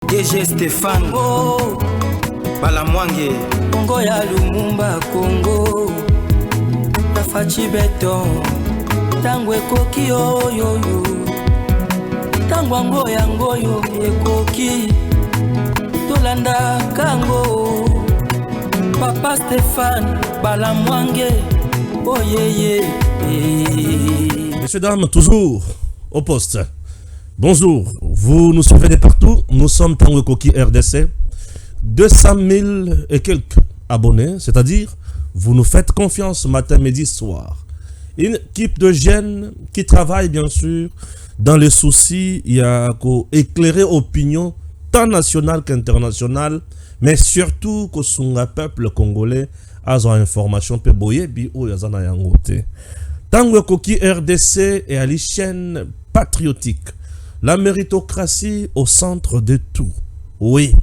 DG Stéphane Balamwange Congo ya Lumumba Congo Tafachi Beton Tango ekoki oyoyo Tango ngoyo ekoki Tolanda kango Papa Stéphane Balamwange Oh yeah. Messieurs, dames, toujours au poste. Bonjour, vous nous suivez de partout. Nous sommes Tango Koki RDC. 200 000 et quelques abonnés, c'est-à-dire vous nous faites confiance matin, midi, soir. Une équipe de jeunes qui travaille bien sûr dans les soucis, il y a éclairer opinion tant nationale qu'internationale, mais surtout que son peuple congolais a une information peu boye bi ou yazana yangote. Tango Koki RDC et à chaîne patriotique. La méritocratie au centre de tout. Oui.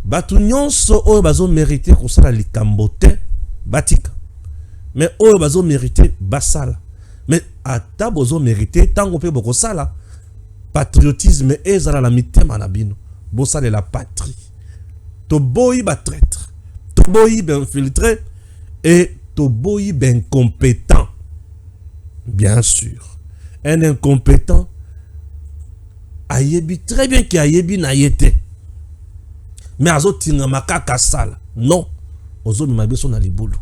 Batu nyonso oyo bazo mérité kosala likambote batika. Mais oyo bazo mérité basala. Mais ata bozo mérité tango pe boko sala patriotisme ezala la mitema na bino. Bosala la patrie. To boyi ba traître. To boyi ben infiltré et to boyi ben compétent. Bien sûr. Un incompétent ayebi très bien qui ayebi na yete. Mais azo tinga makaka sala. Non. Ozo mi mabeso na libulu.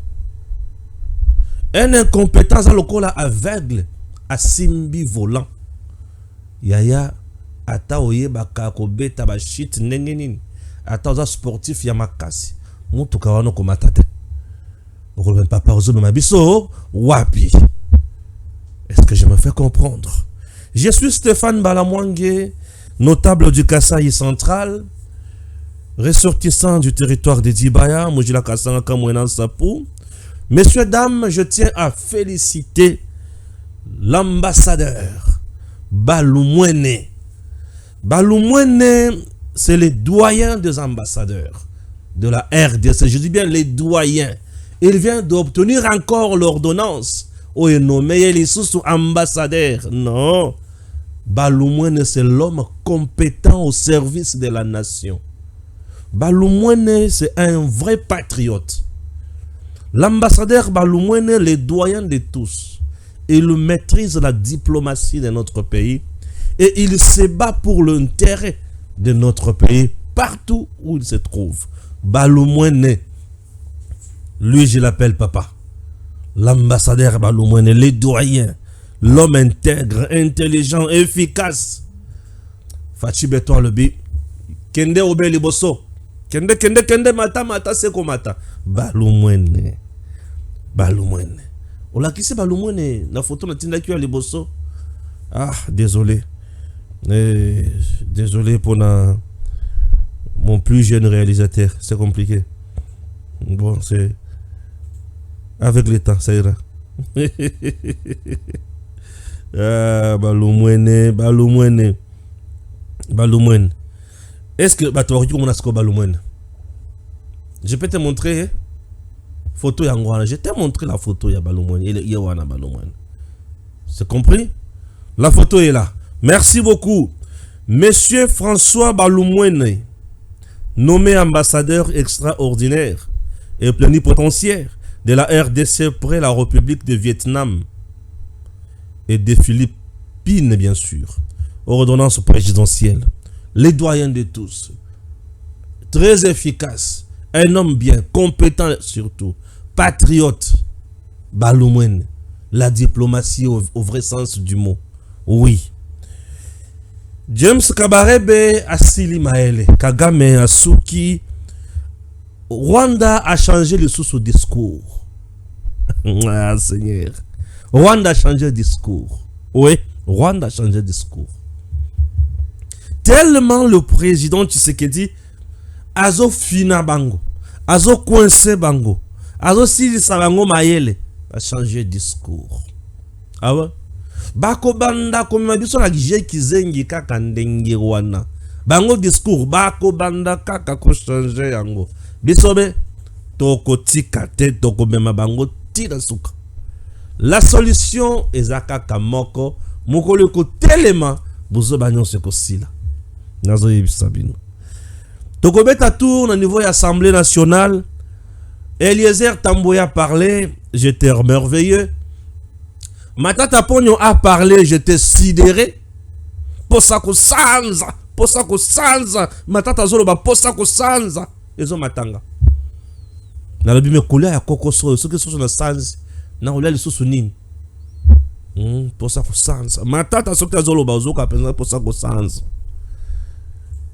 Un incompétent za lokola aveugle a simbi volant. Yaya ata oyeba ko beta ba shit ndenge nini. Ata oza sportif ya makasi. Mutuka wana komata te. Oko papa ozo mi mabeso wapi. Est-ce que je me fais comprendre? Je suis Stéphane Balamwange, notable du Kasaï central, ressortissant du territoire de Dibaya, Mujila Kasanga Kamwenan Sapou. Messieurs, dames, je tiens à féliciter l'ambassadeur Balumwene. Balumwene, c'est le doyen des ambassadeurs de la RDC. Je dis bien les doyens. Il vient d'obtenir encore l'ordonnance. Oh, il nommé les sous ambassadeurs. Non. Balumwene, c'est l'homme compétent au service de la nation. Balumwene, c'est un vrai patriote. L'ambassadeur Balumwene, le doyen de tous. Il maîtrise la diplomatie de notre pays et il se bat pour l'intérêt de notre pays partout où il se trouve. Balumwene, lui je l'appelle papa. L'ambassadeur Balumwene, les doyens, l'homme intègre, intelligent, efficace. Fachi Beto Alobi, Kende Obe Liboso, Kende mata seko mata. Balumwene. Ola qui c'est Balumwene, la photo na tinda ki Liboso. Ah, désolé. Désolé pour mon plus jeune réalisateur, c'est compliqué. Bon, c'est avec le temps, ça ira. Balumwene. Est-ce que Balumwene? Je peux te montrer photo Yangwana. Je t'ai montré la photo ya Balumwene. Il y a Balumwene. C'est compris? La photo est là. Merci beaucoup. Monsieur François Balumwene, nommé ambassadeur extraordinaire et plénipotentiaire de la RDC près la République de Vietnam et des Philippines, bien sûr, ordonnance présidentielle, les doyens de tous, très efficace, un homme bien, compétent surtout, patriote, Balumwene, la diplomatie au vrai sens du mot, oui. James Kabarebe Asili Maele, Kagame Asuki, Rwanda a changé le sous discours. Ah, Seigneur. Rwanda a changé de discours. Oui, Rwanda a changé de discours. Tellement le président Tshisekedi azo fina bango, azo coincé bango, azo sili sabango mayele, a changé de discours. Ah ouais? Bako banda comme biso na gije kizengi kaka ndenge wana. Bango discours bako banda kaka ko changer yango. Bisobe toko tika te toko mema bango tira suka. La solution ezaka moko moko le ko telema bozo banyo se ko sila. Nazo yebisa bino. Tokobeta tourne au niveau de l'Assemblée nationale. Eliezer Tamboya a parlé, j'étais merveilleux. Matata Pogno a parlé, j'étais sidéré. Posako Sanza, Posako Sanza, Matata Zoloba, Posako Sanza. Ils ont matanga. Na lobi me kolia ya kokoso, ce que sont na Sanza, na olia le sous nini. Posako Sanza. Matata Sokta Zoloba, Zoka penza Posako Sanza.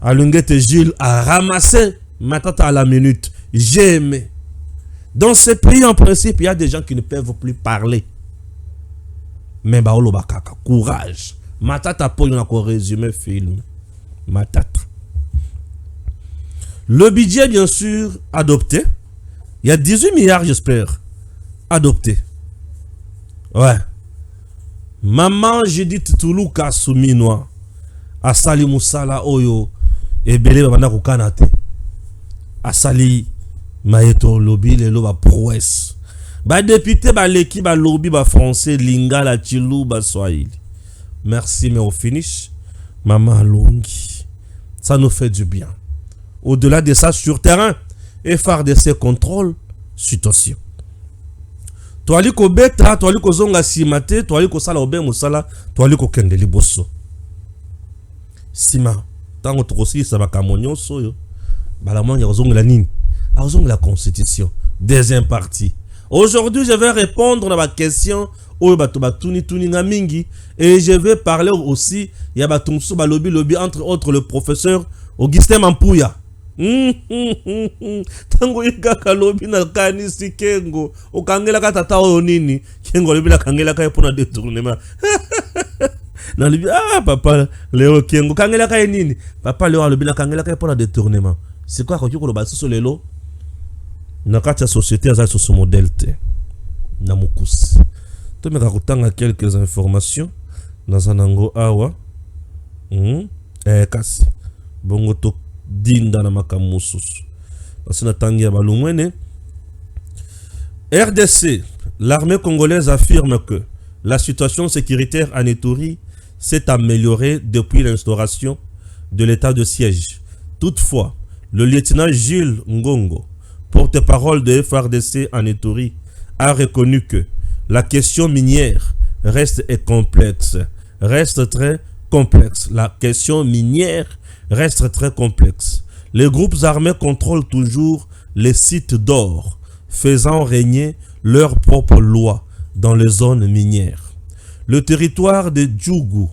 Alungete Gilles a ramassé Matata à la minute. J'ai aimé. Dans ce pays, en principe, il y a des gens qui ne peuvent plus parler. Mais baolo bakaka, courage. Matata pour y encore résumé film. Matata. Le budget, bien sûr, adopté. Il y a 18 milliards, j'espère. Adopté. Ouais. Maman, j'ai dit Toulouka Souminois. Asali Moussala Oyo. Et Belé Babana Kanate. Asali Maïto Lobby, les loba prouesse. Ba député, ba l'équipe, ba lobby, ba français, Lingala, Chilou, ba Swahili. Merci, mais au finish, Maman Longi. Ça nous fait du bien. Au-delà de ça, sur terrain, FARDC contrôle situation. Toi, liko beta, toi, liko zonga simate, toi, liko sala obe musala, toi, liko kende liboso. Sima, tango trosi, ça va kamonyo soyo. Balamang ya zonga la nini. La Constitution. Deuxième partie. Aujourd'hui, je vais répondre à ma question. Et je vais parler aussi. Il y a lobby entre autres le professeur Augustin Mampouya. Tango yika lobby na kanisi kengo. Okangela katata onini. Kengo lobby na kangela kaya pona détournement. Na lobby papa Léo kengo kangela kaya nini. Papa Léo lobby na kangela kaya pona détournement. C'est quoi quand tu le bats sur le lot? Na kati société à ce modèle te na mukusi to me kakutanga quelques informations dans anango awa kasi bongo to dinda na makamusus asina tangia balungwene. RDC, l'armée congolaise affirme que la situation sécuritaire en Ituri s'est améliorée depuis l'instauration de l'état de siège. Toutefois, le lieutenant Jules Ngongo, porte-parole de FARDC en Ituri, a reconnu que la question minière reste complexe. Reste très complexe. La question minière reste très complexe. Les groupes armés contrôlent toujours les sites d'or, faisant régner leurs propres lois dans les zones minières. Le territoire de Djougou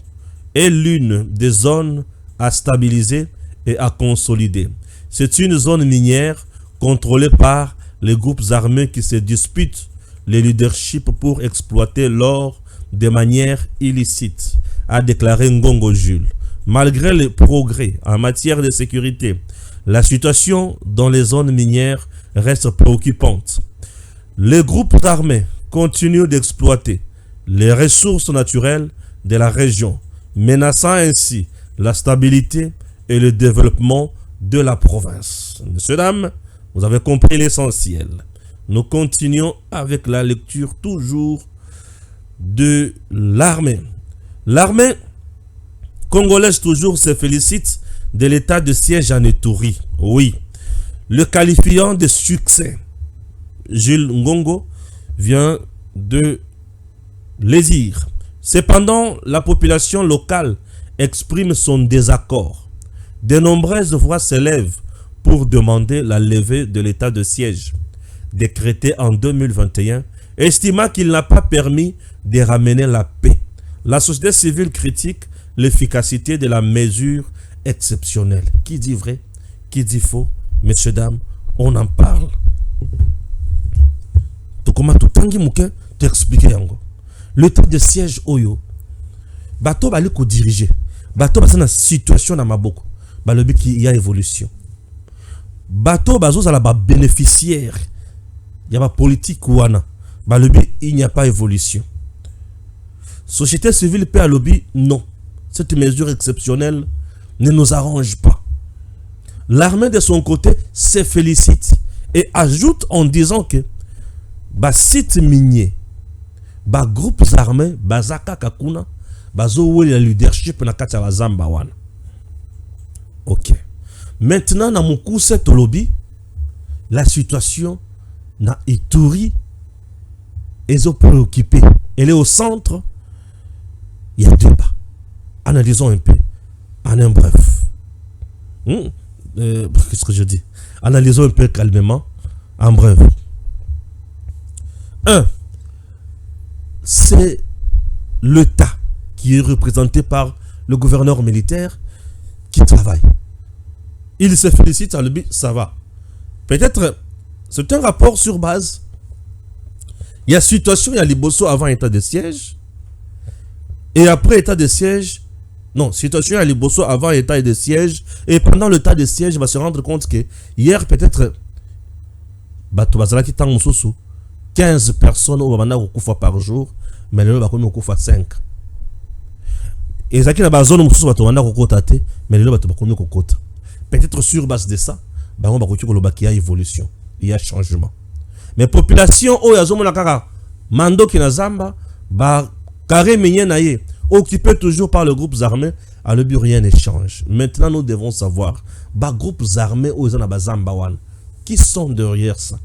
est l'une des zones à stabiliser et à consolider. C'est une zone minière contrôlés par les groupes armés qui se disputent les leaderships pour exploiter l'or de manière illicite, a déclaré Ngongo Jules. Malgré les progrès en matière de sécurité, la situation dans les zones minières reste préoccupante. Les groupes armés continuent d'exploiter les ressources naturelles de la région, menaçant ainsi la stabilité et le développement de la province. Messieurs, dames, vous avez compris l'essentiel. Nous continuons avec la lecture toujours de l'armée. L'armée congolaise toujours se félicite de l'état de siège en Ituri. Oui, le qualifiant de succès, Jules Ngongo, vient de le dire. Cependant, la population locale exprime son désaccord. De nombreuses voix s'élèvent pour demander la levée de l'état de siège décrété en 2021, estimant qu'il n'a pas permis de ramener la paix. La société civile critique l'efficacité de la mesure exceptionnelle. Qui dit vrai? Qui dit faux? Messieurs, dames, on en parle. Tout comment tout tangi mouke t'expliquer yango. L'état de siège oyo, bateau bali ko diriger. Bateau basa na situation na maboko. Balobi ki y a évolution. Bateau bazo za la ba bénéficiaire. Il y a pas politique ouana. Balobi il n'y a pas évolution. Société civile peut à lobby non. Cette mesure exceptionnelle ne nous arrange pas. L'armée de son côté se félicite et ajoute en disant que ba site minier, ba groupes armés, bazaka kakuna, bazo le leadership na kati ya zamba wana. OK. Maintenant, dans mon coup, c'est au lobby, la situation na Ituri est préoccupée. Elle est au centre. Il y a débat. Analysons un peu. En un bref. Qu'est-ce que je dis? Analysons un peu calmement. En bref. 1. C'est l'État qui est représenté par le gouverneur militaire qui travaille. Il se félicite à lui, ça va. Peut-être, c'est un rapport sur base. Il y a situation, il y a Liboso avant état de siège. Et après état de siège, non, situation, il y a Liboso avant état de siège. Et pendant l'état de siège, il va se rendre compte que hier, peut-être, 15 personnes au Bamana Rokufa par jour, mais le Bakomi Rokufa 5. Et ça qui n'a pas zone où Bamana Rokota, mais le Bakomi Rokota. Peut-être sur base de ça, il y a évolution, il y a changement. Mais population, oh, ya zomo nakara, mando ki na zamba, ba carré menye na ye, occupé toujours par les groupes armés, à le but rien ne change. Maintenant, nous devons savoir, ba groupes armés, oh, na bazamba wan, qui sont derrière ça.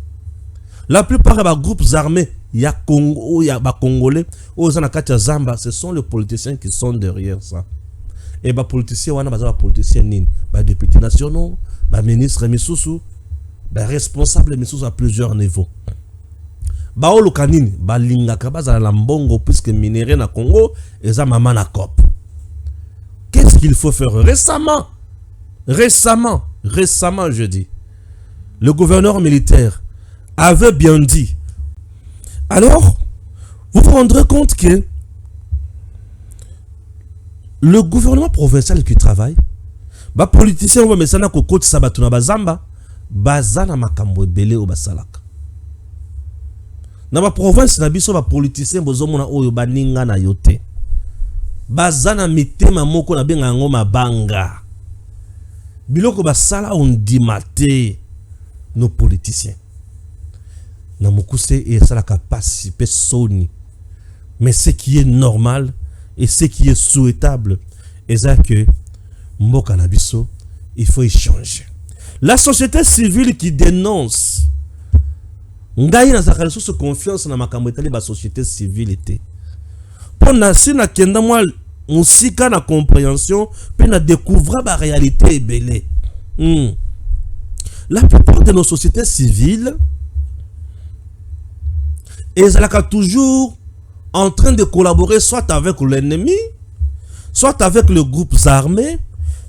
La plupart des groupes armés, il y a Congo, il y a Congolais, oh, na katia zamba, ce sont les politiciens qui sont derrière ça. Et les politiciens, wana baza politiciens nini, ba députés nationaux, ba ministres misusu, ba responsables misusu à plusieurs niveaux. Ba olo kanini, ba lingaka baza la mbongo puisque minéré na Congo, eza mama na cop. Qu'est-ce qu'il faut faire récemment, je dis, le gouverneur militaire avait bien dit. Alors, vous vous rendrez compte que le gouvernement provincial qui travaille, les politiciens vont mettre ça dans le sabatuna bazamba, bazana makambo ebele o basalaka. Na ba province na biso ba politiciens bozomona oyo baninga na yote. Bazana mitema moko na benga ngo mabanga. Biloko basala ondimate nos politiciens. Na mokuse et ça la capacité soni. Mais ce qui est normal et ce qui est souhaitable, c'est que Mboka na biso, il faut échanger. La société civile qui dénonce, ngai na zakala sous confiance na makambo etali ba société civile était. Pour na sina kenda moi musika na compréhension, puis na découvrir la réalité ebele. La plupart de nos sociétés civiles, elles sont toujours en train de collaborer soit avec l'ennemi, soit avec les groupes armés,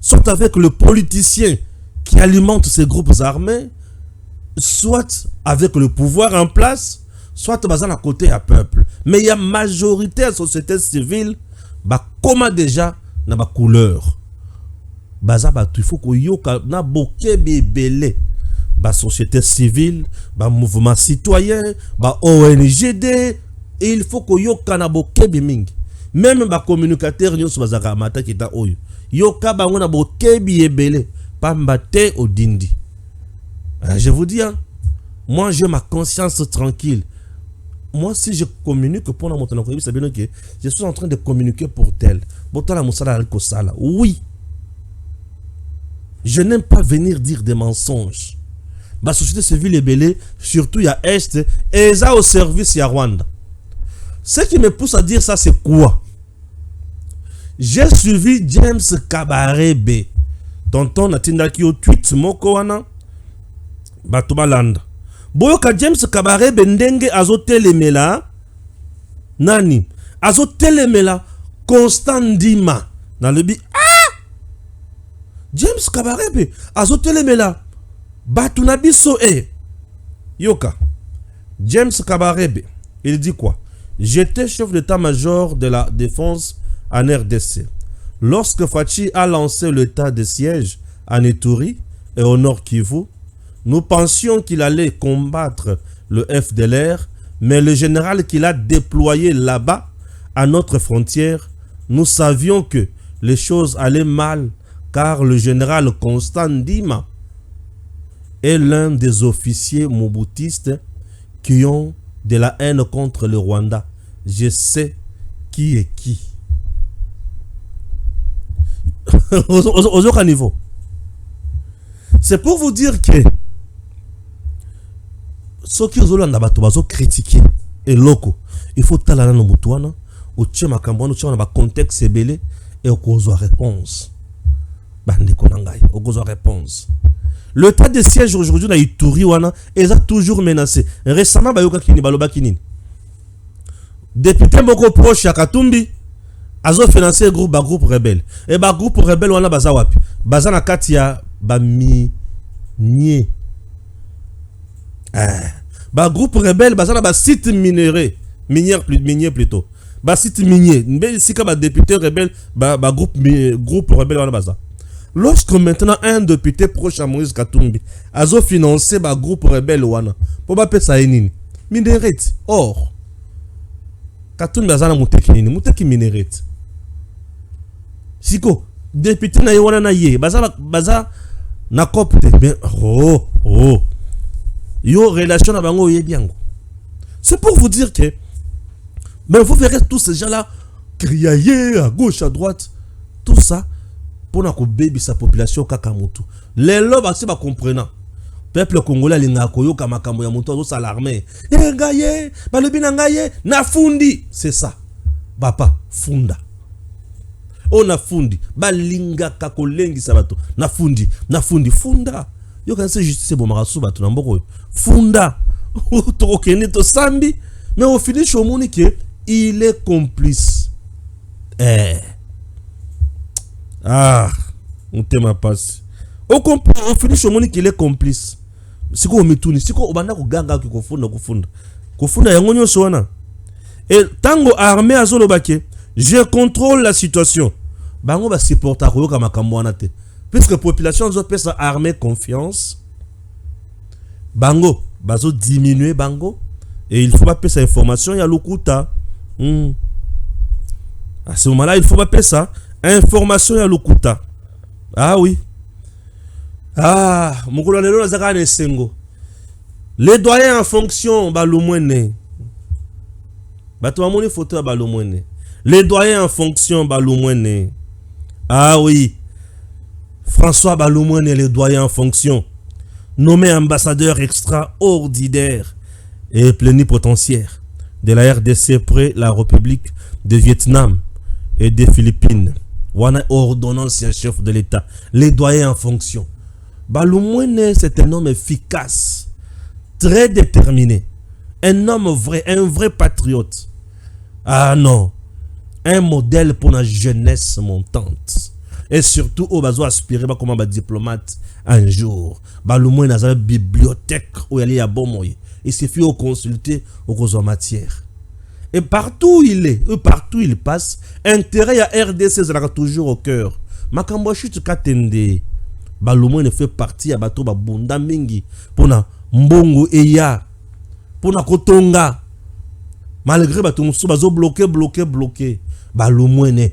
soit avec le politicien qui alimente ces groupes armés, soit avec le pouvoir en place, soit basé à côté à peuple. Mais il y a majorité de la société civile, comment déjà, na ba couleur. Il faut que yoka na boké bébélé. Ba société civile, ba mouvement citoyen, ba ONGD, il faut que yoka na boké bimingi. Même ba communicateur nyonso bazaka mata kita oyo. Yoka bango na boké bébélé, pambate odindi. Je vous dis, hein, moi j'ai ma conscience tranquille. Moi si je communique pour la montagne, c'est bien que je suis en train de communiquer pour tel. Oui. Je n'aime pas venir dire des mensonges. La société civile est belée, surtout il y a Est, et ça au service il y a Rwanda. Ce qui me pousse à dire ça, c'est quoi? J'ai suivi James Kabarebe. Tonton Natindaki au tweet Mokowana Batubalanda. Boyoka James Kabarebe ndenge azotelemela nani? Azotelemela Constant Ndima. Dans le bi James Kabarebe azotelemela Batunabiso Yoka. James Kabarebe, il dit quoi? J'étais chef d'état-major de la défense en RDC. Lorsque Fachi a lancé l'état de siège en Ituri et au Nord Kivu, nous pensions qu'il allait combattre le FDLR, mais le général qu'il a déployé là-bas, à notre frontière, nous savions que les choses allaient mal, car le général Constant Ndima est l'un des officiers mobutistes qui ont de la haine contre le Rwanda. Je sais qui est qui. « C'est pour vous dire que ceux qui ont critiqué et locaux, il faut talana no mutuana, au tient ma cambouane, au tient ma contexte belé et au cause réponse. Bande konangai, au cause réponse. Le tas de siège aujourd'hui na Ituri wana, ils a toujours menacé. Récemment, bayoka kini baloba kini. Député beaucoup proche à Katumbi, azo financé groupe rebelle. Et groupe rebelle wana baza wapi? Baza na katia mi nye. Groupe rebelle baza na site minier plutôt. Site minier. Mais si ka député rebelle groupe rebelle wana baza. Lorsque maintenant un député proche à Moïse Katumbi azo financé groupe rebelle wana, pour ba pesa enini? Minérite. Or Katumbi azana muteki nini? Muteki minérite. Siko député na wana na ye baza na copte bien yo relation na bango ye biango. C'est pour vous dire que mais vous verrez tous ces gens là crier à gauche à droite, tout ça pour na ko baby sa population kaka mutu. Les lobes assez ba comprenant. Peuple congolais linga koyoka makambo ya mutu zo l'armée. Ngaye, balobi na ngaye na fundi, c'est ça. Papa funda. On a fundi, balinga kakolengi sabato. Na fundi funda. Yo kanse justice bo marasu bato na mboko. Funda. To kene to sambi, mais au finish au moni que il est complice. On t'aime passe. Au finish au moni qu'il est complice. Siko mituni, siko obanda ko ganga ki kofunda yango nyonso wana. Et tango armée azolo bake, je contrôle la situation. Bango ba supporter ko yoka makambo wana te. Puisque population zo pesa armée confiance. Bango bazo diminuer bango et il faut pas payer sa information ya lokuta. À ce moment-là, il faut pas payer ça information ya lokuta. Ah oui. Mukolo lelo nazaka ne sengo. Les doyens en fonction balumwene. Bato amoni photo balumwene. Les doyens en fonction balumwene. Ah oui. François Balumwene, les doyens en fonction. Nommé ambassadeur extraordinaire et plénipotentiaire de la RDC près la République de Vietnam et des Philippines. Wana ordonnance chef de l'État. Les doyens en fonction. Balumwene, c'est un homme efficace, très déterminé, un homme vrai, un vrai patriote. Ah non, un modèle pour la jeunesse montante. Et surtout, au bazo aspirer comme un diplomate un jour. Balumwene dans une bibliothèque où il y a bon moyen. Il suffit de consulter aux matières. Et partout où il est, partout où il passe, intérêt à RDC sera toujours au cœur. Makambo chutu katende. Balumwene fait partie à bateau babunda mingi pour na mbongo eya pour na kotonga malgré bateau musu bazo bloqué Balumwene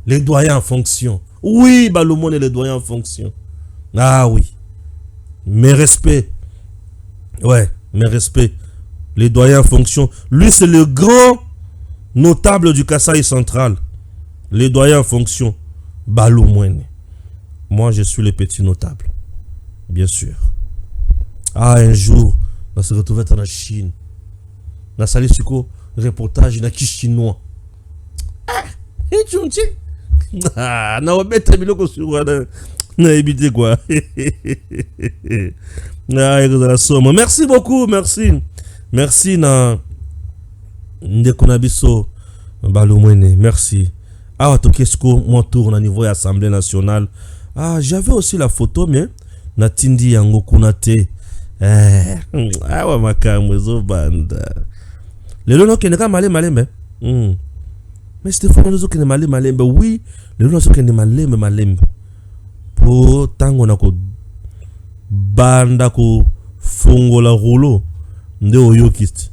les doyens en fonction. Oui, Balumwene les doyens en fonction. Ah oui, mes respects. Ouais, mes respects. Les doyens en fonction. Lui c'est le grand notable du Kasaï central. Les doyens en fonction. Balumwene. Moi, je suis le petit notable. Bien sûr. Un jour, on se retrouvait en Chine. On a sali suko reportage na ki chinois. Et tu me dis, na obete biloko sur na éviter quoi. Merci beaucoup, merci. Merci na Ndekonabiso Balumwene, merci. Tokesko mon tour au niveau de l'Assemblée nationale. J'avais aussi la photo, mais Natindi yango kunate. Wa makamwe zo banda. Lelo no keneka malembe. Mais Stéphane zo keneka malembe. Oui, lelo no zo keneka malembe. Po tango na ko banda ko fongola rouleau nde oyokist.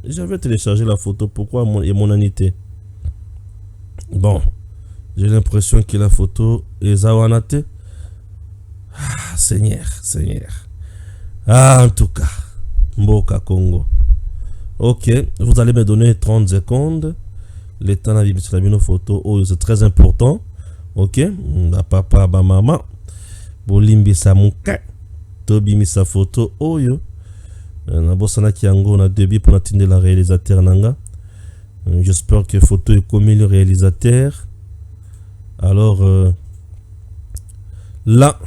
J'avais téléchargé la photo. Pourquoi mon anité? Bon. J'ai l'impression que la photo est Zawanate. Seigneur. En tout cas, Mboka Congo. Ok, vous allez me donner 30 secondes. Le temps de la photo, c'est très important Ok, na papa ba maman bolimbi sa muka tobi misa photo oyo na bosana kiango na début pour atteindre la réalisateur nanga. J'espère que photo est comme le réalisateur. Alors là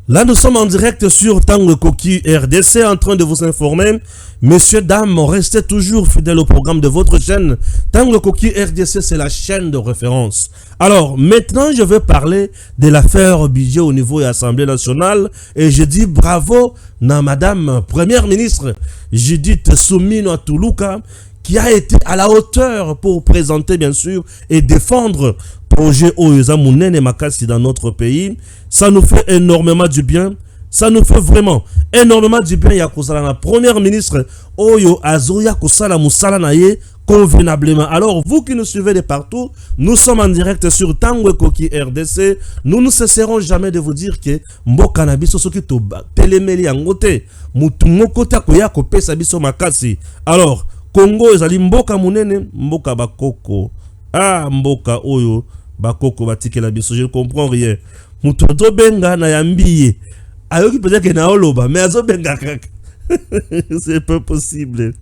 nous sommes en direct sur Tango Koki RDC en train de vous informer. Messieurs, dames, restez toujours fidèles au programme de votre chaîne. Tango Koki RDC, c'est la chaîne de référence. Alors, maintenant, je vais parler de l'affaire budget au niveau de l'Assemblée nationale. Et je dis bravo à Madame Première ministre Judith Suminwa Tuluka, qui a été à la hauteur pour présenter, bien sûr, et défendre projet Oyoza Mounene Makasi dans notre pays. Ça nous fait énormément du bien. Ça nous fait vraiment énormément du bien. Yakusala la première ministre Oyo Azoya Kusala Musala Naye convenablement. Alors, vous qui nous suivez de partout, nous sommes en direct sur Tango Koki RDC. Nous ne cesserons jamais de vous dire que Mboka na biso soki to telemeli angote mutu mokota koya kopesa biso makasi. Alors, Congo ezali mboka munene, mboka bakoko. Ah, mboka oyo bakoko batikela biso, je ne comprends rien. Mutu to benga na yambiye. Ayoki peut-être que na oloba, mais azo benga kaka. C'est pas possible.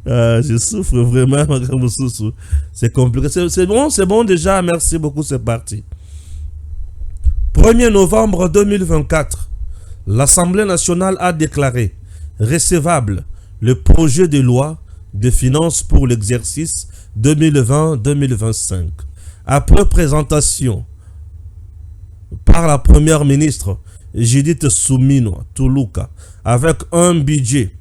Je souffre vraiment. C'est compliqué. C'est bon déjà. Merci beaucoup. C'est parti. 1er novembre 2024, l'Assemblée nationale a déclaré recevable le projet de loi de finances pour l'exercice 2020-2025. Après présentation par la première ministre Judith Suminwa Tuluka, avec un budget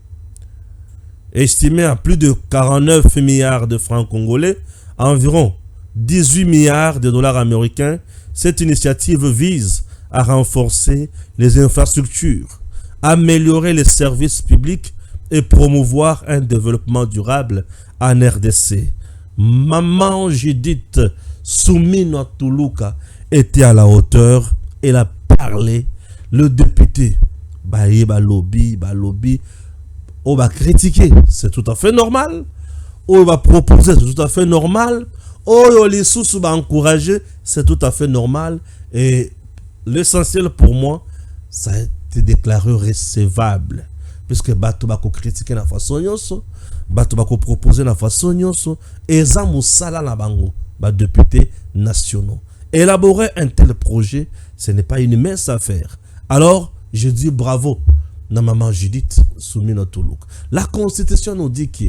estimé à plus de 49 milliards de francs congolais, environ 18 milliards de dollars américains, cette initiative vise à renforcer les infrastructures, améliorer les services publics et promouvoir un développement durable en RDC. Maman Judith Suminwa Tuluka était à la hauteur. Elle a parlé. Le député balobi, on va critiquer, c'est tout à fait normal. On va proposer, c'est tout à fait normal. On les sous va encourager, c'est tout à fait normal. Et l'essentiel pour moi, ça a été déclaré recevable. Puisque bato bako critiquer na façon nyonso, bato bako proposer na façon nyonso, et ça moussala na bango, ba députés nationaux. Élaborer un tel projet, ce n'est pas une mince affaire. Alors, je dis bravo à maman Judith Suminwa Tuluka. La Constitution nous dit que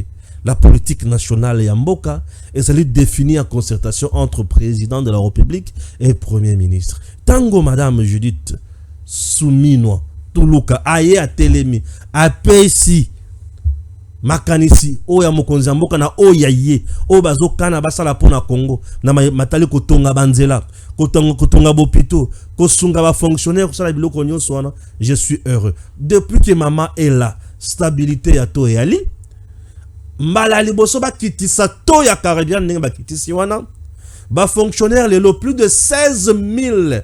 la politique nationale est en Mboka et ça lui définit en concertation entre président de la République et premier ministre. Tango madame Judith Suminwa Tuluka aye a telemi a pesi makanisi oya mokonzi mboka na oya ye o bazo kana basala pona Congo na matali kotonga banzela kotonga bopito kosunga ba fonctionnaire kosala biloko nyonso wana. Je suis heureux depuis que maman est là. Stabilité ya to yali mbala liboso ba kitisa to ya Caribbean ndenge ba kitisi wana ba fonctionnaire lelo plus de 16 000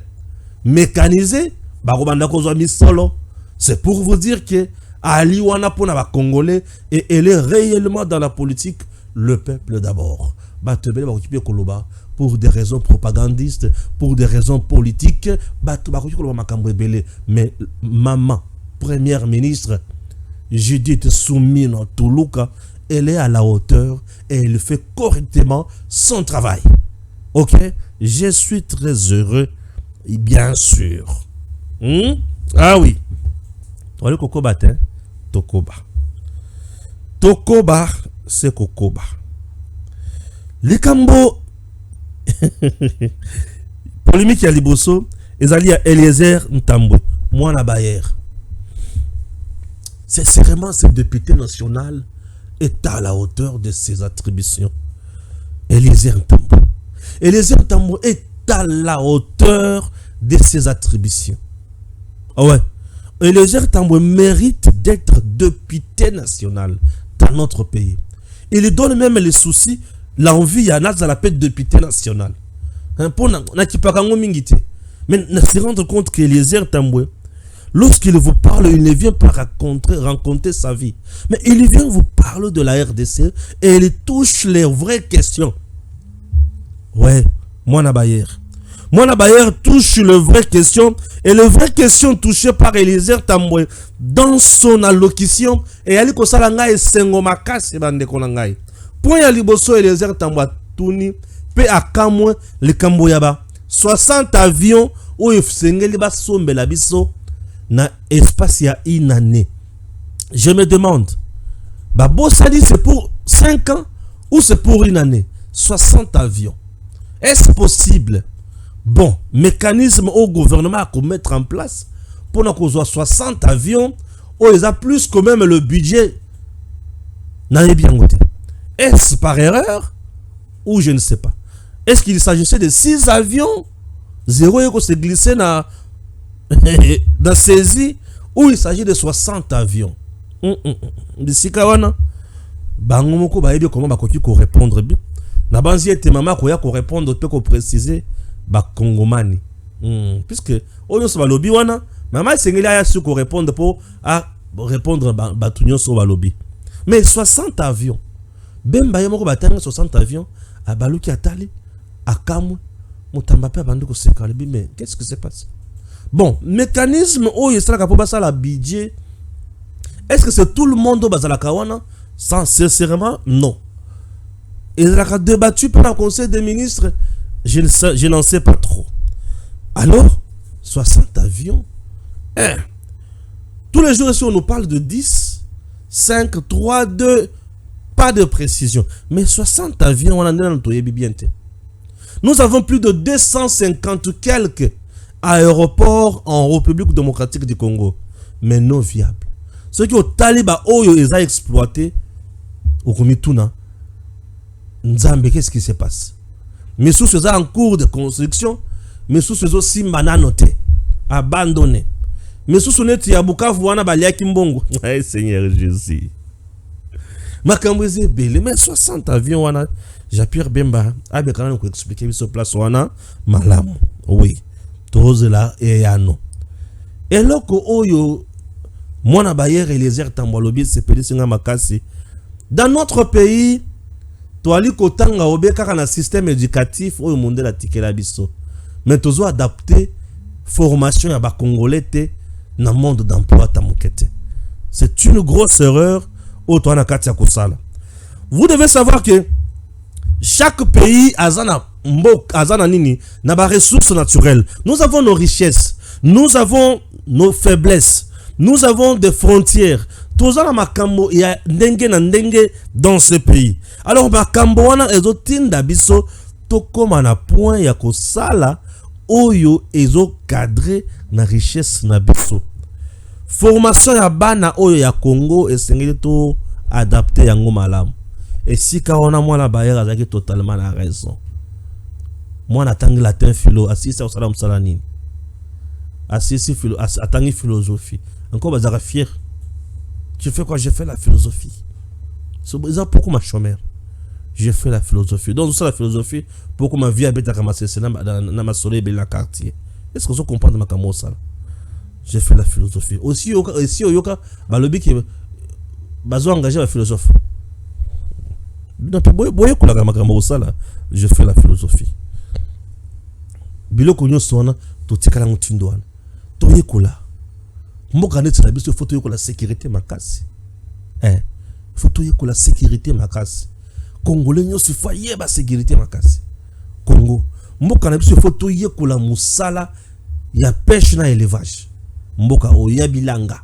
mécanisés ba robanda kozwa misolo. C'est pour vous dire que Ali wana pona ba Congolais et elle est réellement dans la politique. Le peuple d'abord. Batebele ba occupé koloba pour des raisons propagandistes, pour des raisons politiques. Batu ba occupé koloba makambo ebele. Mais maman première ministre Judith Suminwa Tuluka, elle est à la hauteur et elle fait correctement son travail. Ok, je suis très heureux, bien sûr. Ah oui. Voilà Kokoba, Tokoba. Tokoba, c'est Kokoba. Les Kambo, polémique à Liboso, ezali à Eliezer Ntambwe, moi la Bayer. C'est vraiment ce député national est à la hauteur de ses attributions. Eliezer Ntambwe. Eliezer Ntambwe est à la hauteur de ses attributions. Ah ouais. Eliezer Ntambwe mérite d'être député national dans notre pays. Il donne même les soucis, l'envie à la paix de député national. Mais se rendre compte qu'Eliezer Ntambwe, lorsqu'il vous parle, il ne vient pas raconter sa vie. Mais il vient vous parler de la RDC et il touche les vraies questions. Ouais, moi na Bayer. Moi, Bayer touche le vrai question. Et le vrai question touché par Eliezer Tambwe dans son allocution. Et Ali Kosalanga et Sengomaka Sebande Konangai. Point ya liboso Eliezer Tambwe Tuni. Pe akamwe le Kamboyaba. 60 avions où Sengeli ba sombe la biso. Na espace ya une année. Je me demande. Bah, Bossadi, c'est pour 5 ans ou c'est pour une année? 60 avions. Est-ce possible? Bon, mécanisme au gouvernement à mettre en place pour qu'on soit 60 avions, où ils ont plus que même le budget. Est-ce par erreur ou je ne sais pas? Est-ce qu'il s'agissait de 6 avions? 0 qui s'est glissé dans saisie ou il s'agit de 60 avions? D'ici kawana bango moko ba yebi comment ba koki ko répondre bien na banzi ete mama ko ya ko répondre pe ko préciser ba kongomani puisque oyo so ba lobby wana mama sengeli ya su ko répondre pour à répondre ba tunyo so ba lobby mais 60 avions bemba ye moko batanga 60 avions a baluki atali akamwe mutamba pe bandu ko sekalibi mais qu'est-ce que c'est passé? Bon, mécanisme oyo sala ka po ba sala budget. Est-ce que c'est tout le monde au Bazalakawana? Sincèrement, non. Il a débattu par le Conseil des ministres. Je n'en sais pas trop. Alors, 60 avions. Tous les jours, ici, on nous parle de 10, 5, 3, 2. Pas de précision. Mais 60 avions, on en a dans bien. Nous avons plus de 250 quelques aéroports en République démocratique du Congo. Mais non viables. Ceux qui ont taliba oyo ils ont exploité au Komituna Nzambe, qu'est-ce qui se passe? Mais sous ces en cours de construction, mais sous ces aussi noté abandonné, mais sous ce net yabuka vuana balia kimbongo. Seigneur Jésus, ma cambrese belé mais 60 avions wana Japir Bemba abe kana ko expliquer sur place wana malamu oui tous là et yano et loko oyo Mwana Bayer Eliezer Tambwe c'est pédé singa makasi. Dans notre pays, toali kotanga obeka na système éducatif oyo monde la tikela biso. Mais tozo adapter formation ya ba congolais na monde d'emploi tamukete. C'est une grosse erreur au toana katia kosala. Vous devez savoir que chaque pays azana mbok azana nini na ba ressources naturelles. Nous avons nos richesses, nous avons nos faiblesses. Nous avons des frontières. Tous les makambo il y a ndenge na ndenge dans ce pays. Alors makambo wana ezo tinda biso to koma na point ya kosala oyo ezo cadrer na richesse na biso. Formation ya bana oyo ya Congo esengeli to adapter yango malamu. Et si ka ona mwana Bayer azaki totalement na raison. Mwana tangi latin philo asisi au salam salanini. Asisi philo atangi philosophie. Encore bazara fier. Tu fais quoi? J'ai fait la philosophie. C'est pourquoi ma chômeur. J'ai fait la philosophie. Donc c'est la philosophie pourquoi ma vie habite à ramasser dans ma soleil dans quartier. Est-ce que vous comprenez ma camosa? J'ai fait la philosophie. Aussi au yoka balobi qui bazo engagé la philosophe. Boye ko la makambosa là. J'ai fait la philosophie. Biloko nyo sona to tikala ngutindo wana. To yekola. Mboka neti na biso photo yeko la sécurité makasi. Photo yeko la sécurité makasi. Congolais nyo se foyer ba sécurité makasi. Congo. Mboka na biso photo yeko la musala ya pêche na élevage. Mboka oya bilanga.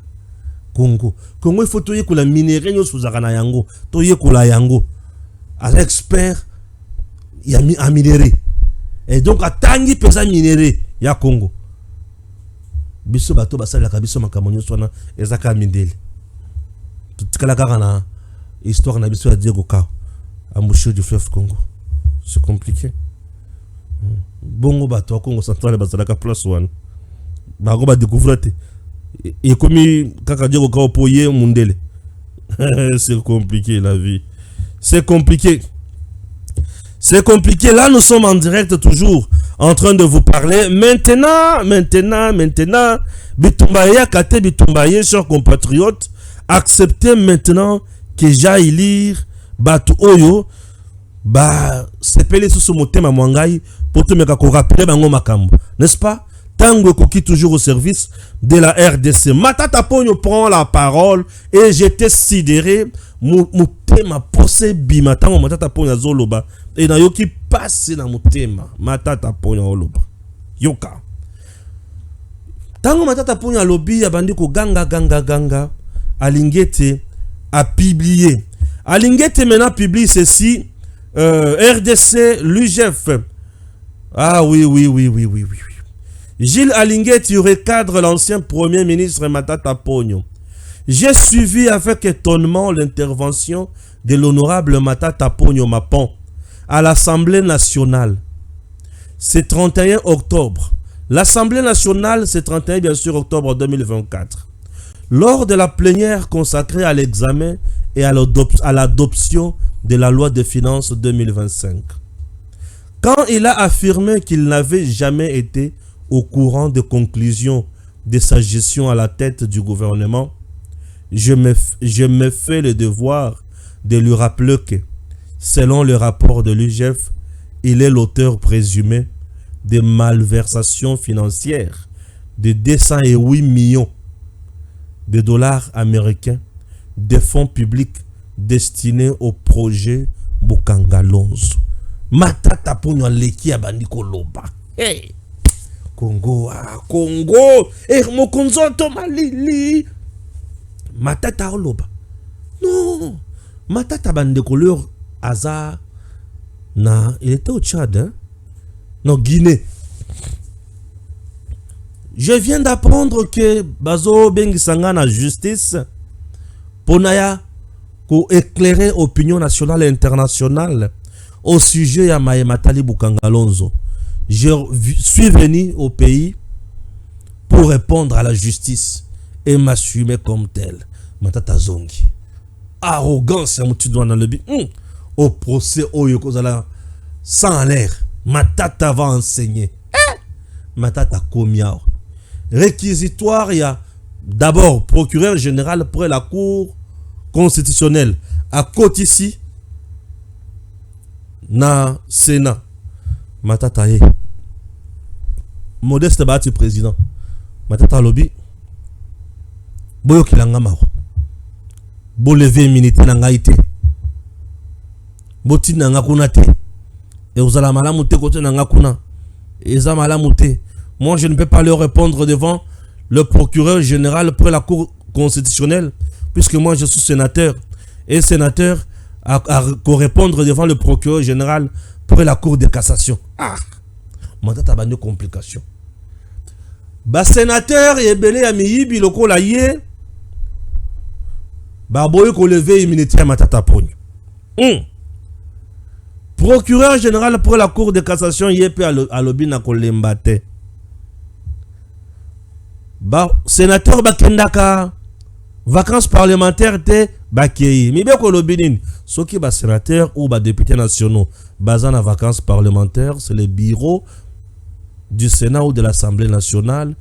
Congo. Congo photo yeko la minerai nyo suzaka na yango. To yeko la yango. À l'expert ya minerai. Et donc atangi pesa minerai ya Congo. Biso bato basala ka biso makamonyo sona ezaka mindeli. Tutikala kaka na histoire na biso ya Diego Ka embouchure du fleuve Congo. C'est compliqué. Bongo bato wa Congo central basala ka place one. Ba go ba découvrir te. Et comme kaka Diego Ka opoye mundele. C'est compliqué la vie. C'est compliqué. C'est compliqué. Là, nous sommes en direct toujours en train de vous parler. Maintenant. Bitumbaye, Kate Bitumbaye, chers compatriotes, acceptez maintenant que j'aille lire Batu Oyo, c'est pelé sous ce motema mwangai, pour te mettre à rappeler bango makambo, n'est-ce pas? Tango Koki toujours au service de la RDC. Matata Ponyo prend la parole et j'étais sidéré. Mutema posé bima tango Matata Ponyo zoloba et na yoki passe na mutema Matata Ponyo oloba yoka. Tango Matata Ponyo lobi abandi ko ganga Alingete a publié. Alingete maintenant publie ceci RDC l'UGF. Ah oui. Gilles Alingeti recadre l'ancien premier ministre Matata Ponyo. J'ai suivi avec étonnement l'intervention de l'honorable Matata Ponyo Mapon à l'Assemblée nationale. C'est 31 octobre. L'Assemblée nationale, c'est 31 bien sûr octobre 2024. Lors de la plénière consacrée à l'examen et à l'adoption de la loi de finances 2025. Quand il a affirmé qu'il n'avait jamais été au courant des conclusions de sa gestion à la tête du gouvernement, je me fais le devoir de lui rappeler que, selon le rapport de l'UGF, il est l'auteur présumé de malversations financières de 208 millions de dollars américains des fonds publics destinés au projet Bukangalonzo. Matata Ponyo leki abandi koloba. Hey! Congo, mokonzo to malili. Matata oloba. Non, Matata bande couleur Aza na, il était au Tchad, hein? Non, Guinée. Je viens d'apprendre que Bazo Bengisanga na justice Ponaya pour éclairer opinion nationale et internationale au sujet de Matali Bukangalonzo. Je suis venu au pays pour répondre à la justice et m'assumer comme tel. Matata Zongi. Arrogance, tu dois dans le but. Au procès, sans l'air. Matata va enseigner. Matata Komiao. Réquisitoire, il y a d'abord procureur général pour la cour constitutionnelle. À côté ici, na Sénat. Matata est Modeste Bati président. Matata lobby. Boyo kilanga mao. Bo lever minute na ngaite. Boti na ngakuna te. Et vous allez malamu te côté na ngakuna. Et za malamu te. Moi je ne peux pas leur répondre devant le procureur général pour la cour constitutionnelle puisque moi je suis sénateur et sénateur à répondre devant le procureur général pour la cour de cassation. Ah, Matata bande complication. Ba sénateur et belé a miyibi loko la yé. Ba boy ko lever immunité à Matata Ponyo. Procureur général pour la cour de cassation yé à lobi na ko lembate. Ba sénateur bakendaka vacances parlementaires te bakei. Mi be ko lobi nini. Soki ba sénateur ou ba député nationaux basant en vacances parlementaires, c'est le bureau du Sénat ou de l'Assemblée nationale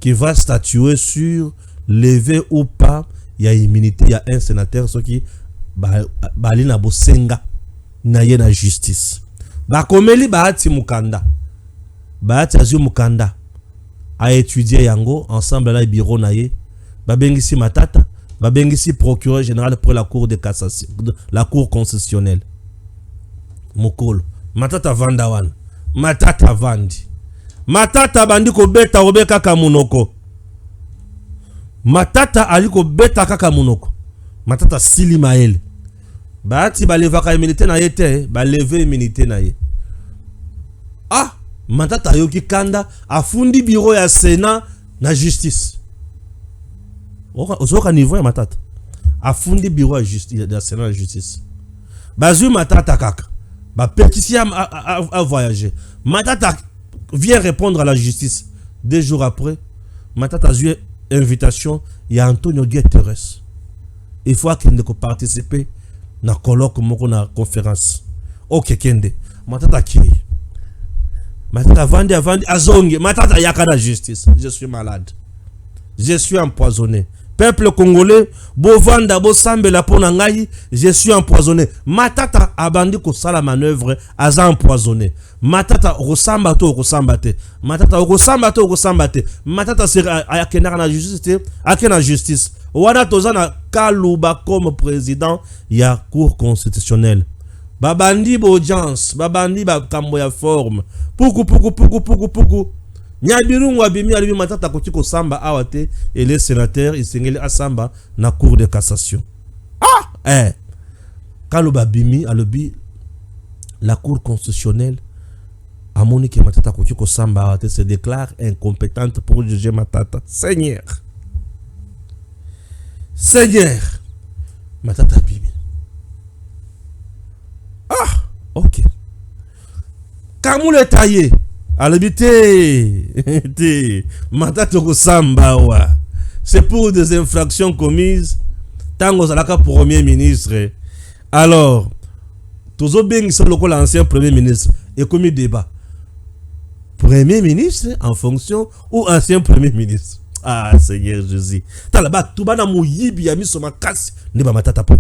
qui va statuer sur lever ou pas. Il y a immunité, il y a un sénateur qui bali na bosenga na ye na justice. Ba komeli ba ati mukanda. Ba ati azu mukanda a étudié yango ensemble là bureau na ye. Ba bengisi Matata, ba bengisi procureur général pour la cour de cassation, la cour constitutionnelle. Mokolo Matata vandawan. Matata vandi. Matata bandi ko beta obeka kamunoko. Matata aliko beta kaka munoko. Matata sili maele. Baati ba levaka immunité na yete, ba lever immunité na ye. Ah, Matata yoki kanda afundi bureau ya Sénat na justice. Ozoka niveau ya Matata. Afundi bureau ya justice ya Sénat na justice. Bazu Matata kaka. Ba pétition à voyager. Matata vient répondre à la justice. 2 jours après, Matata a eu invitation. Il y a Antonio Guterres. Il faut qu'il ne participer à un colloque ou à conférence. Ok, Kende. Matata qui? Matata vandi azongi. Matata yaka la justice. Je suis malade. Je suis empoisonné. Peuple congolais, bovanda bosambela pona ngai, je suis empoisonné. Matata abandi ko sala manœuvre aza empoisonné. Matata rosamba to rosambate. Matata rosambate. Matata sera akena na justice, akena justice. Wana tozana Kalouba comme président ya cour constitutionnelle. Babandi bo audience, babandi ba kambo ya forme. Puku. Nyabirungu abimi alibi matata kotiko samba awate et les sénateurs isengeli asamba na cour de cassation. Kalouba bimi alobi la cour constitutionnelle a monique matata kotiko samba awate se déclare incompétente pour juger matata. Seigneur, matata bimi. Ok. Kamule taillé. Alabité, matata kosamba wa. C'est pour des infractions commises. Tango zalaka premier ministre. Alors, tozo bengi solo l'ancien premier ministre. Et comme débat. Premier ministre en fonction ou ancien premier ministre. Ah, Seigneur Jésus. Talaba tubana muyibi ya miso makasi neba matata po.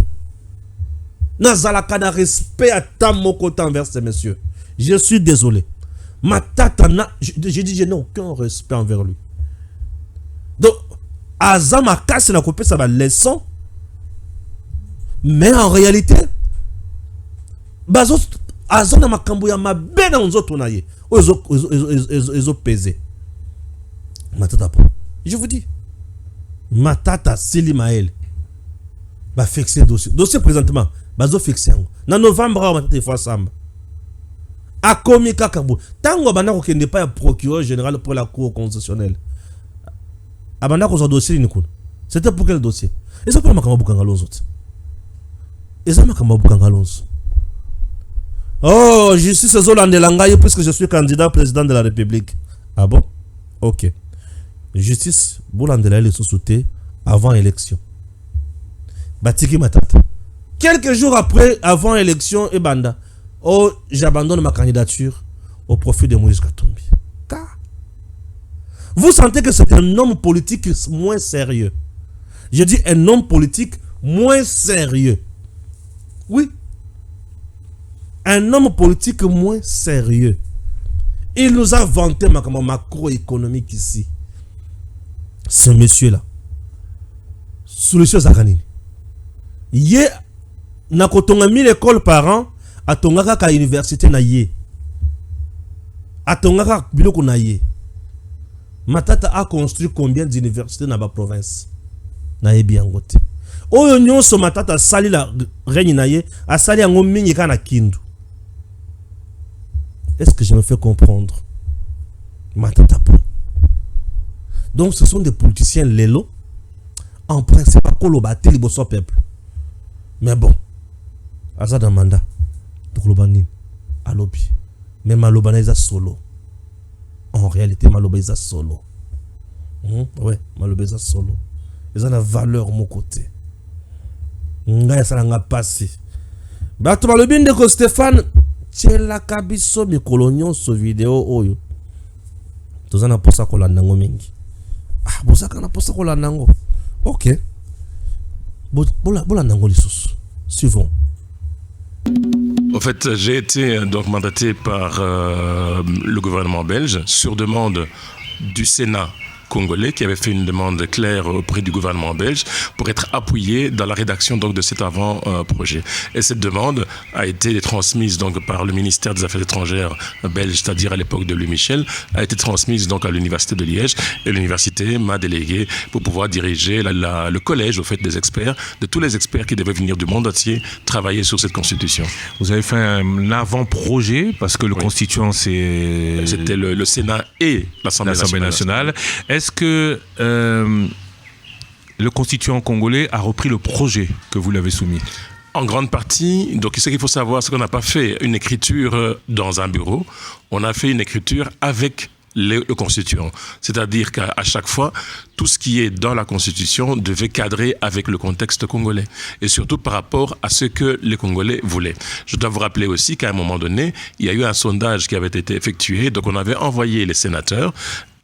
Nazalaka na respect à tamoko envers ces messieurs. Je suis désolé. Matata na, j'ai dit je n'ai aucun respect envers lui. Donc, Azama casse na coupé ça va leçon. Mais en réalité, bazo Azana makambo ya mabe na nzoto na ye. Ezo pesé. Matata po. Je vous dis. Matata Silimaël va fixer dossier. Dossier présentement, bazo fixer. Na novembre matata fois samba. A commis kakabo. Tango banako qui n'est pas un procureur général pour la cour constitutionnelle. Abanako son dossier ni kuna. C'était pour quel dossier? Et ça pour makamba bukanga lonzo. Et ça makamba bukanga lonzo. Oh, justice zolande langaye puisque je suis candidat président de la République. Ah bon? OK. Justice bolande la société avant élection. Batiki matata. Quelques jours après avant élection et banda. Oh, j'abandonne ma candidature au profit de Moïse Katumbi. Car vous sentez que c'est un homme politique moins sérieux. Je dis un homme politique moins sérieux. Oui. Un homme politique moins sérieux. Il nous a vanté ma macroéconomique ici. Ce monsieur-là. Solution Zaganini. Yé, n'a kotonga 1000 écoles par an. Atongaka ka université na ye. Atongaka biloko na ye. Matata a construit combien d'universités dans la province? Na ye biangote. Oyo nyonso matata sali la règne na ye, a sali yango mingi ka na kindu. Est-ce que je me fais comprendre? Matata po. Donc ce sont des politiciens lelo. En principe pas kolobate liboso peuple. Mais bon. Azada manda. Alobi. Mais Malobana est solo. En réalité, Maloba est solo. Ouais, Maloba est solo. Ils ont la valeur mon côté. Nga ça n'a pas passé. Bah tu malobin de ko Stéphane, tchela kabiso mi kolonyon so vidéo oyo. Tozana posa ko landango mingi. Ah, bosa kana posa ko landango. OK. Bola landango lisusu. Suivons. En fait, j'ai été donc mandaté par le gouvernement belge sur demande du Sénat congolais qui avait fait une demande claire auprès du gouvernement belge pour être appuyé dans la rédaction donc de cet avant-projet. Et cette demande a été transmise donc par le ministère des Affaires étrangères belge, c'est-à-dire à l'époque de Louis Michel, a été transmise donc à l'université de Liège et l'université m'a délégué pour pouvoir diriger le collège au fait des experts, de tous les experts qui devaient venir du monde entier travailler sur cette constitution. Vous avez fait un avant-projet parce que le constituant c'était le Sénat et l'Assemblée nationale. Est-ce que le constituant congolais a repris le projet que vous l'avez soumis? En grande partie. Donc, ce qu'il faut savoir, c'est qu'on n'a pas fait une écriture dans un bureau. On a fait une écriture avec le constituant. C'est-à-dire qu'à chaque fois, tout ce qui est dans la Constitution devait cadrer avec le contexte congolais. Et surtout par rapport à ce que les Congolais voulaient. Je dois vous rappeler aussi qu'à un moment donné, il y a eu un sondage qui avait été effectué. Donc, on avait envoyé les sénateurs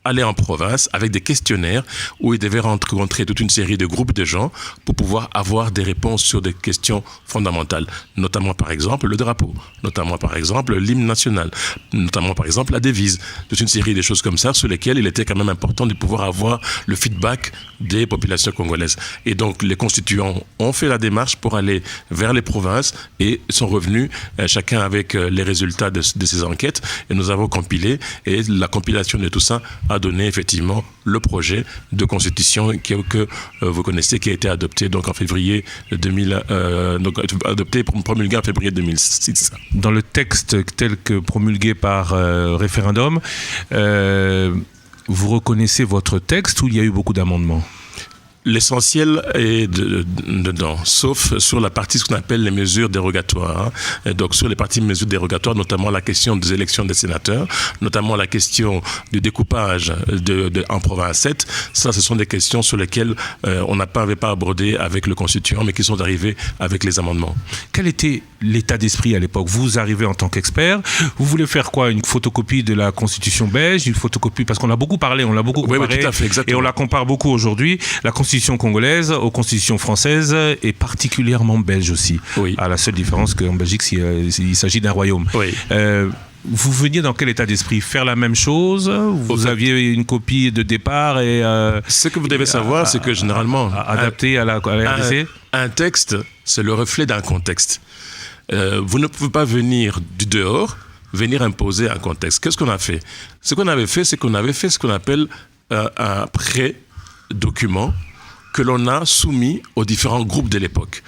aller en province avec des questionnaires où ils devaient rencontrer toute une série de groupes de gens pour pouvoir avoir des réponses sur des questions fondamentales, notamment par exemple le drapeau, notamment par exemple l'hymne national, notamment par exemple la devise, toute une série de choses comme ça sur lesquelles il était quand même important de pouvoir avoir le feedback des populations congolaises. Et donc les constituants ont fait la démarche pour aller vers les provinces et sont revenus chacun avec les résultats de ces enquêtes, et nous avons compilé, et la compilation de tout ça a donné effectivement le projet de constitution que vous connaissez, qui a été adopté donc en février 2000, donc adopté promulgué en février 2006. Dans le texte tel que promulgué par référendum, vous reconnaissez votre texte ou il y a eu beaucoup d'amendements ? L'essentiel est dedans, sauf sur la partie ce qu'on appelle les mesures dérogatoires. Et donc sur les parties mesures dérogatoires, notamment la question des élections des sénateurs, notamment la question du découpage en province 7. Ça, ce sont des questions sur lesquelles on n'avait pas abordé avec le constituant, mais qui sont arrivées avec les amendements. Quel était l'état d'esprit à l'époque ? Vous arrivez en tant qu'expert, vous voulez faire quoi ? Une photocopie de la constitution belge, une photocopie, parce qu'on a beaucoup parlé, on l'a beaucoup comparé, oui, tout à fait, exactement. Et on la compare beaucoup aujourd'hui. La constitution congolaise aux constitutions françaises et particulièrement belge aussi. Oui. À la seule différence qu'en Belgique, il s'agit d'un royaume. Oui. Vous veniez dans quel état d'esprit ? Faire la même chose ? Vous aviez une copie de départ et... Ce que vous devez savoir, c'est que généralement... Adapté à la RDC ? Un texte, c'est le reflet d'un contexte. Vous ne pouvez pas venir du dehors, venir imposer un contexte. Qu'est-ce qu'on a fait ? Ce qu'on avait fait, c'est qu'on avait fait ce qu'on appelle un pré-document que l'on a soumis aux différents groupes de l'époque.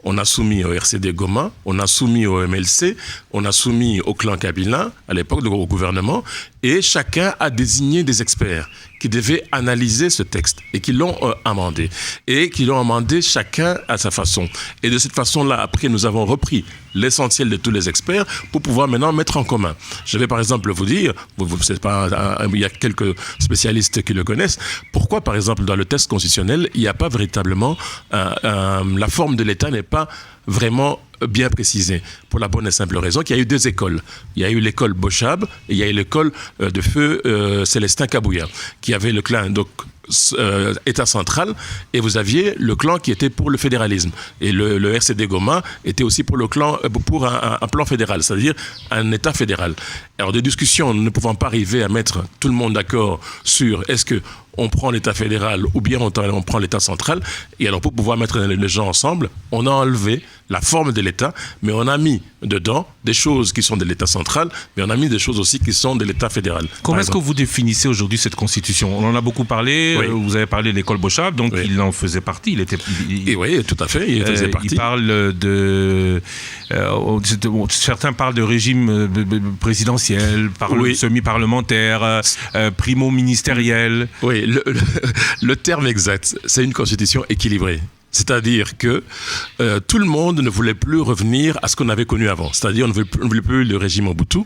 On a soumis au RCD Goma, on a soumis au MLC, on a soumis au clan Kabila, à l'époque, au gouvernement, et chacun a désigné des experts qui devaient analyser ce texte et qui l'ont amendé. Et qui l'ont amendé chacun à sa façon. Et de cette façon-là, après, nous avons repris l'essentiel de tous les experts pour pouvoir maintenant mettre en commun. Je vais par exemple vous dire, il y a quelques spécialistes qui le connaissent, pourquoi par exemple dans le texte constitutionnel, il n'y a pas véritablement, la forme de l'État n'est pas vraiment bien précisée, pour la bonne et simple raison qu'il y a eu deux écoles. Il y a eu l'école Bochab et il y a eu l'école de feu Célestin Kabouya, qui avait le clan donc État central, et vous aviez le clan qui était pour le fédéralisme, et le RCD Goma était aussi pour le clan pour un plan fédéral, c'est-à-dire un État fédéral. Alors des discussions ne pouvant pas arriver à mettre tout le monde d'accord sur est-ce que on prend l'État fédéral ou bien on prend l'État central, et alors pour pouvoir mettre les gens ensemble, on a enlevé la forme de l'État, mais on a mis dedans des choses qui sont de l'État central, mais on a mis des choses aussi qui sont de l'État fédéral. Comment est-ce que vous définissez aujourd'hui cette constitution ? On en a beaucoup parlé, oui. Vous avez parlé de l'école Bochab, donc oui. Il en faisait partie. Oui, tout à fait, il faisait partie. Il parle de... certains parlent de régime présidentiel, oui. Semi-parlementaire, primo-ministériel. Oui, le terme exact, c'est une constitution équilibrée. C'est-à-dire que tout le monde ne voulait plus revenir à ce qu'on avait connu avant. C'est-à-dire on ne voulait plus le régime Mobutu,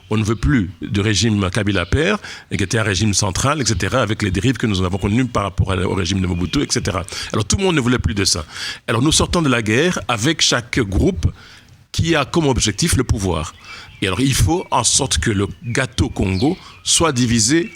on ne veut plus de régime Kabila père, qui était un régime central, etc., avec les dérives que nous avons connues par rapport au régime de Mobutu, etc. Alors tout le monde ne voulait plus de ça. Alors nous sortons de la guerre avec chaque groupe qui a comme objectif le pouvoir. Et alors il faut en sorte que le gâteau Congo soit divisé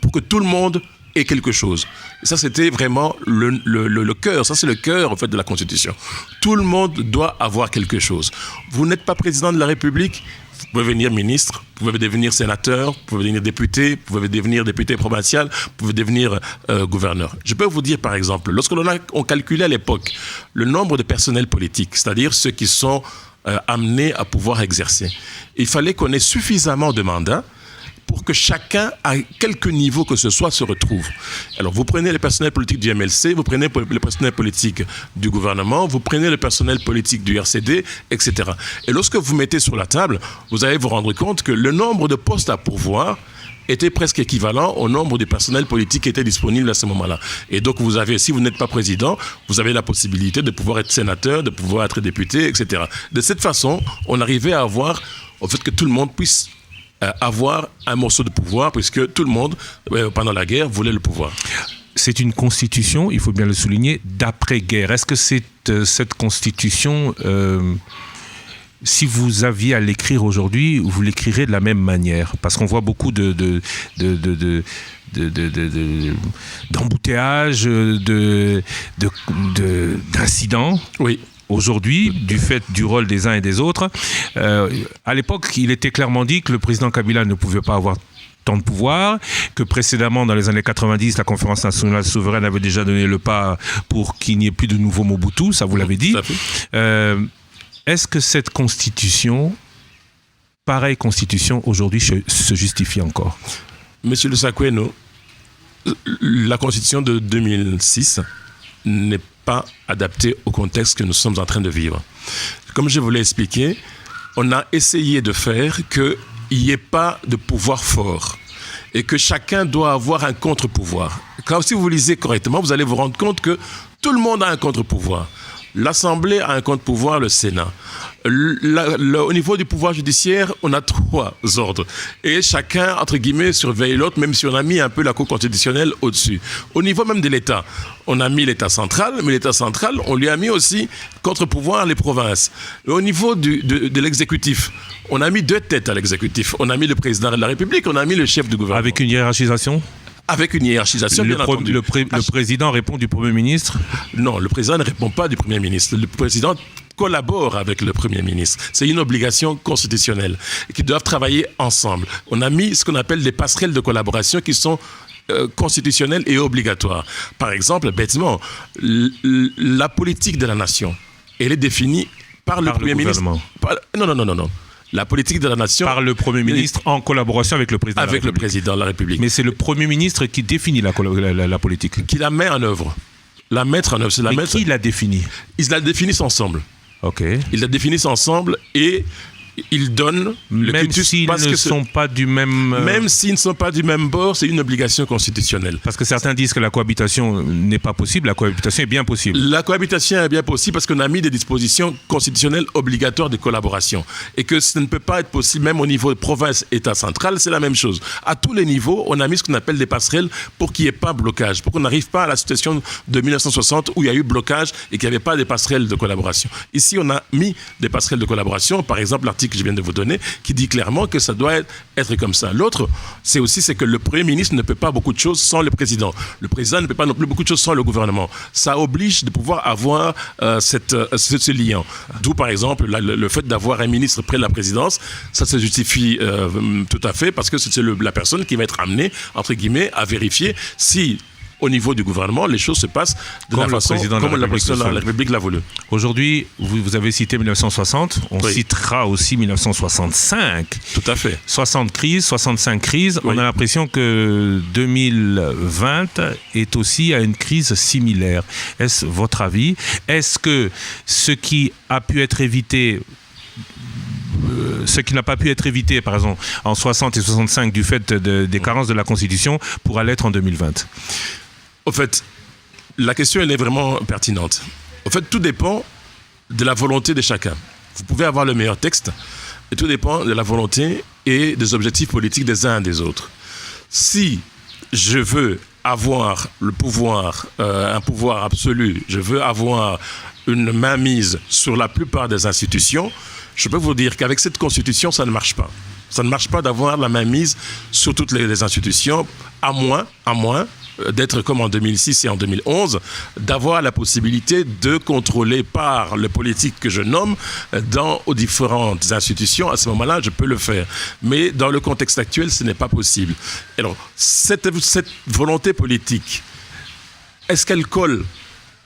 pour que tout le monde ait quelque chose. Et ça, c'était vraiment le cœur. Ça, c'est le cœur, en fait, de la Constitution. Tout le monde doit avoir quelque chose. Vous n'êtes pas président de la République, vous pouvez devenir ministre, vous pouvez devenir sénateur, vous pouvez devenir député, vous pouvez devenir député provincial, vous pouvez devenir gouverneur. Je peux vous dire, par exemple, lorsque on calculait à l'époque le nombre de personnels politiques, c'est-à-dire ceux qui sont amenés à pouvoir exercer, il fallait qu'on ait suffisamment de mandats pour que chacun, à quelque niveau que ce soit, se retrouve. Alors, vous prenez les personnels politiques du MLC, vous prenez les personnels politiques du gouvernement, vous prenez le personnel politique du RCD, etc. Et lorsque vous mettez sur la table, vous allez vous rendre compte que le nombre de postes à pourvoir était presque équivalent au nombre de personnels politiques qui étaient disponibles à ce moment-là. Et donc, vous avez, si vous n'êtes pas président, vous avez la possibilité de pouvoir être sénateur, de pouvoir être député, etc. De cette façon, on arrivait à avoir, au fait, que tout le monde puisse avoir un morceau de pouvoir, puisque tout le monde, pendant la guerre, voulait le pouvoir. C'est une constitution, il faut bien le souligner, d'après-guerre. Est-ce que cette constitution, si vous aviez à l'écrire aujourd'hui, vous l'écrirez de la même manière ? Parce qu'on voit beaucoup de d'embouteillages, d'incidents. Oui. Aujourd'hui, du fait du rôle des uns et des autres, à l'époque, il était clairement dit que le président Kabila ne pouvait pas avoir tant de pouvoir, que précédemment, dans les années 90, la conférence nationale souveraine avait déjà donné le pas pour qu'il n'y ait plus de nouveau Mobutu, ça vous l'avez dit. Est-ce que cette constitution, pareille constitution, aujourd'hui se justifie encore? Monsieur Le Sakweno, la constitution de 2006 n'est pas adaptée au contexte que nous sommes en train de vivre. Comme je vous l'ai expliqué, on a essayé de faire qu'il n'y ait pas de pouvoir fort et que chacun doit avoir un contre-pouvoir. Quand si vous lisez correctement, vous allez vous rendre compte que tout le monde a un contre-pouvoir. L'Assemblée a un contre-pouvoir, le Sénat. Au niveau du pouvoir judiciaire, on a 3 ordres. Et chacun, entre guillemets, surveille l'autre, même si on a mis un peu la Cour constitutionnelle au-dessus. Au niveau même de l'État, on a mis l'État central, mais l'État central, on lui a mis aussi contre-pouvoir les provinces. Et au niveau de l'exécutif, on a mis 2 têtes à l'exécutif. On a mis le président de la République, on a mis le chef du gouvernement. Avec une hiérarchisation ? Avec une hiérarchisation, bien entendu. Le président répond du Premier ministre ? Non, le président ne répond pas du Premier ministre. Le président collabore avec le Premier ministre. C'est une obligation constitutionnelle qu'ils doivent travailler ensemble. On a mis ce qu'on appelle des passerelles de collaboration qui sont constitutionnelles et obligatoires. Par exemple, bêtement, la politique de la nation, elle est définie par le Premier ministre. Non. La politique de la nation... Par le Premier ministre en collaboration avec le Président de la République. Avec le Président de la République. Mais c'est le Premier ministre qui définit la politique. Qui la met en œuvre. La mettre en œuvre. Mais qui la définit ? Ils la définissent ensemble. Ok. Ils la définissent ensemble et ils donnent le même s'ils ne sont pas du même... Même s'ils ne sont pas du même bord, c'est une obligation constitutionnelle. Parce que certains disent que la cohabitation n'est pas possible, la cohabitation est bien possible. La cohabitation est bien possible parce qu'on a mis des dispositions constitutionnelles obligatoires de collaboration. Et que ça ne peut pas être possible, même au niveau de province, État central, c'est la même chose. À tous les niveaux, on a mis ce qu'on appelle des passerelles pour qu'il n'y ait pas blocage, pour qu'on n'arrive pas à la situation de 1960 où il y a eu blocage et qu'il n'y avait pas des passerelles de collaboration. Ici, on a mis des passerelles de collaboration, par exemple l'article que je viens de vous donner, qui dit clairement que ça doit être comme ça. L'autre, c'est que le Premier ministre ne peut pas beaucoup de choses sans le Président. Le Président ne peut pas non plus beaucoup de choses sans le gouvernement. Ça oblige de pouvoir avoir ce lien. D'où, par exemple, le fait d'avoir un ministre près de la présidence, ça se justifie tout à fait parce que c'est la personne qui va être amenée, entre guillemets, à vérifier si au niveau du gouvernement, les choses se passent de la façon comme le président de la République l'a voulu. Aujourd'hui, vous avez cité 1960, on citera aussi 1965. Tout à fait. 60 crises, 65 crises. Oui. On a l'impression que 2020 est aussi à une crise similaire. Est-ce votre avis ? Est-ce que ce qui a pu être évité... ce qui n'a pas pu être évité, par exemple, en 60 et 65 du fait des carences de la Constitution pourra l'être en 2020 ? Au fait, la question, elle est vraiment pertinente. Au fait, tout dépend de la volonté de chacun. Vous pouvez avoir le meilleur texte, mais tout dépend de la volonté et des objectifs politiques des uns et des autres. Si je veux avoir le pouvoir, un pouvoir absolu, je veux avoir une mainmise sur la plupart des institutions, je peux vous dire qu'avec cette constitution, ça ne marche pas. Ça ne marche pas d'avoir la mainmise sur toutes les institutions, à moins d'être comme en 2006 et en 2011, d'avoir la possibilité de contrôler par le politique que je nomme aux différentes institutions. À ce moment-là, je peux le faire. Mais dans le contexte actuel, ce n'est pas possible. Alors, cette volonté politique, est-ce qu'elle colle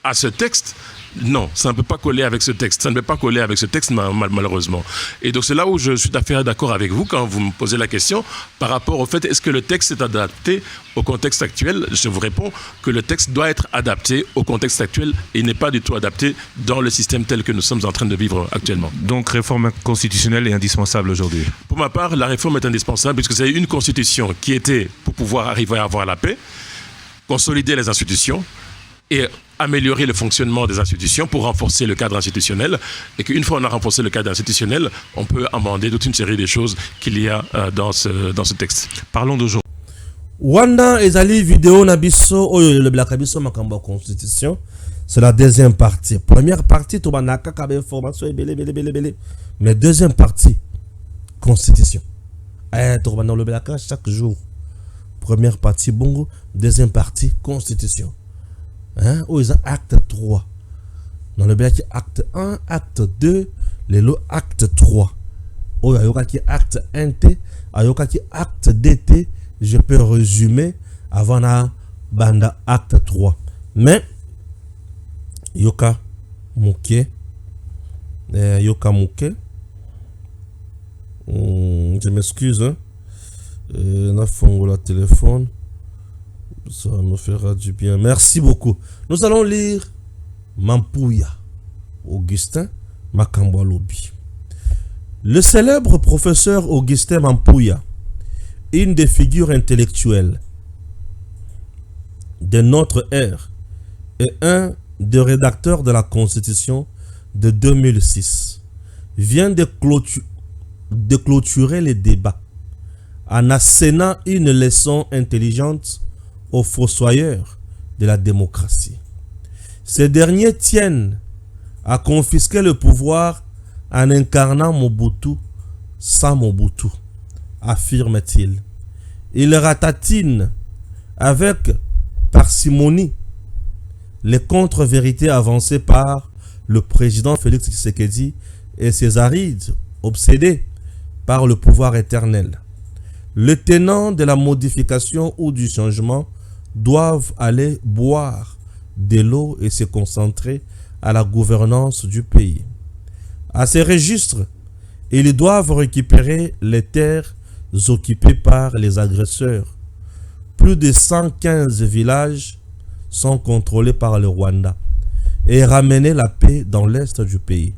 à ce texte ? Non, ça ne peut pas coller avec ce texte. Ça ne peut pas coller avec ce texte, malheureusement. Et donc, c'est là où je suis tout à fait d'accord avec vous quand vous me posez la question par rapport au fait, est-ce que le texte est adapté au contexte actuel ? Je vous réponds que le texte doit être adapté au contexte actuel et n'est pas du tout adapté dans le système tel que nous sommes en train de vivre actuellement. Donc, réforme constitutionnelle est indispensable aujourd'hui ? Pour ma part, la réforme est indispensable puisque c'est une constitution qui était pour pouvoir arriver à avoir la paix, consolider les institutions et améliorer le fonctionnement des institutions pour renforcer le cadre institutionnel et qu'une fois on a renforcé le cadre institutionnel, on peut amender toute une série de choses qu'il y a dans ce texte. Parlons d'aujourd'hui. Wanda ezali vidéo na biso oyo le black biso makambo constitution, c'est la deuxième partie. Première partie to banaka ka information ebele. Mais deuxième partie constitution. To bana le black chaque jour. première partie bongo, deuxième partie constitution. Hein? Oh, ils ont acte 3. Dans le bien qui acte 1, acte 2, les lots acte 3. Oh, il y a acte 1T, il y a acte DT, je peux résumer avant la banda acte 3. Mais, yoka mouké, je m'excuse, hein. On a fait le téléphone, ça nous fera du bien. Merci beaucoup. Nous allons lire Mampouya, Augustin Makambo Lobi. Le célèbre professeur Augustin Mampouya, une des figures intellectuelles de notre ère et un des rédacteurs de la Constitution de 2006, vient de clôturer les débats en assénant une leçon intelligente aux fossoyeurs de la démocratie. Ces derniers tiennent à confisquer le pouvoir en incarnant Mobutu sans Mobutu, affirme-t-il. Il ratatine avec parcimonie les contre-vérités avancées par le président Félix Tshisekedi et ses arides obsédés par le pouvoir éternel. Les tenants de la modification ou du changement doivent aller boire de l'eau et se concentrer à la gouvernance du pays. À ces registres, ils doivent récupérer les terres occupées par les agresseurs. Plus de 115 villages sont contrôlés par le Rwanda et ramener la paix dans l'est du pays.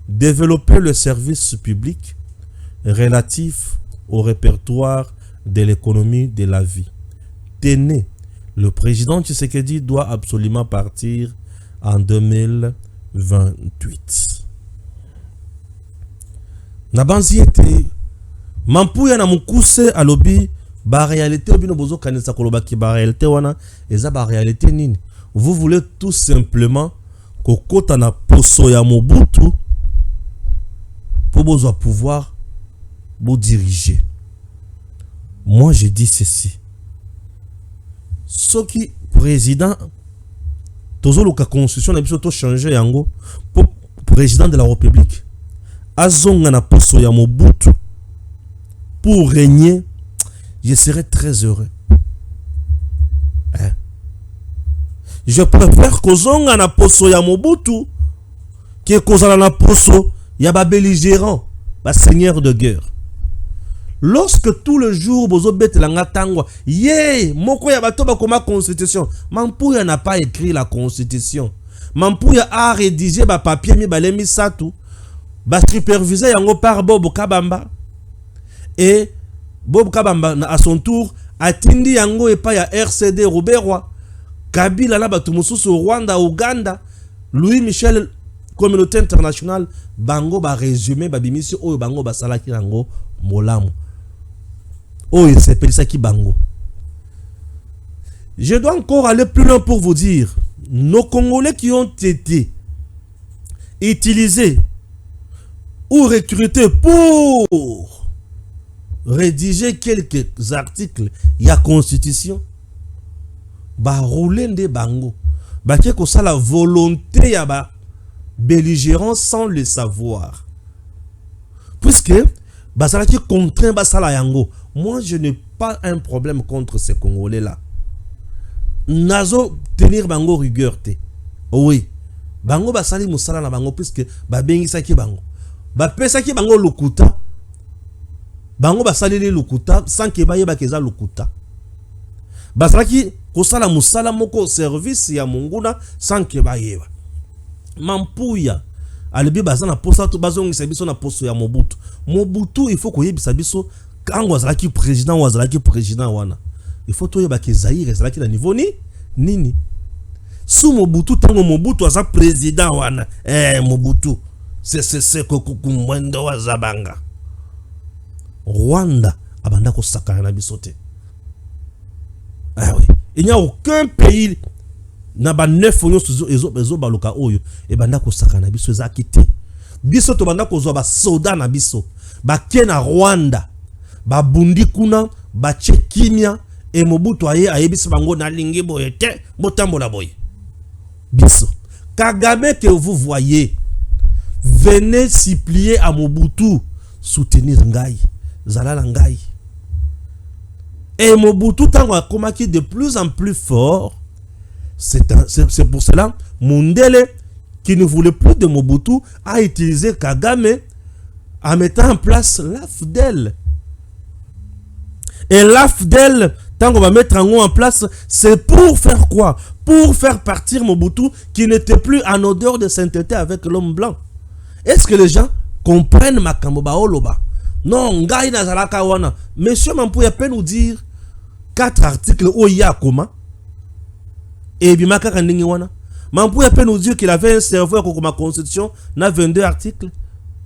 Développer le service public relatif au répertoire de l'économie de la vie. Tenez, le président Tshisekedi doit absolument partir en 2028. Nabanzi était Mampouya na mukuse alobi ba réalité obino bozo kanisa koloba ki ba réalité wana eza ba réalité nini. Vous voulez tout simplement kokota na poso ya Mobutu pour bozo pouvoir vous diriger. Moi je dis ceci. Ce qui président toujours la constitution na biso to changer yango pour président de la République azonga na poso ya Mobutu pour régner, je serais très heureux. Hein? Je préfère kozonga na poso ya Mobutu que kozala na poso ya ba belligérant, ba seigneur de guerre. Lorsque tout le jour bozo betelanga tangwa, yé, moko ya bato bakoma constitution. Mampouya n'a pas écrit la constitution. Mampouya a rédigé ba papier mi balemi satu, ba supervisé yango par Bob Kabamba. Et Bob Kabamba à son tour atindi yango epa ya RCD Ruberwa, Kabila la batu mususu Rwanda, Uganda, Louis Michel communauté internationale bango ba résumé ba bimisi oyo bango ba salaki yango molamu. Oh, c'est Pelisaki Bango. Je dois encore aller plus loin pour vous dire, nos Congolais qui ont été utilisés ou recrutés pour rédiger quelques articles, il y a constitution, bah rouler des bango, bah qui ça la volonté ya ba belligérant sans le savoir, puisque bah ça qui contraint bah ça la yango. Moi, je n'ai pas un problème contre ces Congolais-là. Nazo tenir bango rigueur te. Oui. Bango basali musala na bango puisque ba bengi saki bango. Ba pesa ki bango lukuta. Bango basali le lukuta sans que ba yeba keza lukuta. Basalaki kosala musala moko service ya munguna sans que ba yeba. Mampouya alibi bazana posa to bazongisa biso na poso ya Mobutu. Mobutu il faut koyebisa biso quand wazalaki président wana, il faut tout yeba ke Zaïre ezalaki na niveau nini. Sous Mobutu tango Mobutu aza président wana, Mobutu c'est kukumwendo wa zabanga. Rwanda abanda ko sakana na bisote. Ah oui, il n'y a aucun pays na ba 9 onyo ezo baluka oyo e banda ko sakana biso ezakite. Biso to banda ko zo ba soda na biso. Ba ke na Rwanda. Ba bundi kuna, ba kimia et Mobutu aye ayebisi bango na lingi boye te botambola boye biso Kagame que vous voyez venez supplier à Mobutu soutenir ngai zalala ngai et Mobutu tango akomaki de plus en plus fort. C'est pour cela Mundele qui ne voulait plus de Mobutu a utilisé Kagame en mettant en place l'AFDEL. Et l'AFDEL, tant qu'on va mettre en place, c'est pour faire quoi? Pour faire partir Mobutu qui n'était plus en odeur de sainteté avec l'homme blanc. Est-ce que les gens comprennent Makambo Baoloba? Non, Ngai Nazalaka Wana. Monsieur Mampouya peut nous dire 4 articles où il y a comment? Et Bimaka Kandingi Wana. Mampouya peut nous dire qu'il avait un serveur comme ma constitution, n'a 22 articles,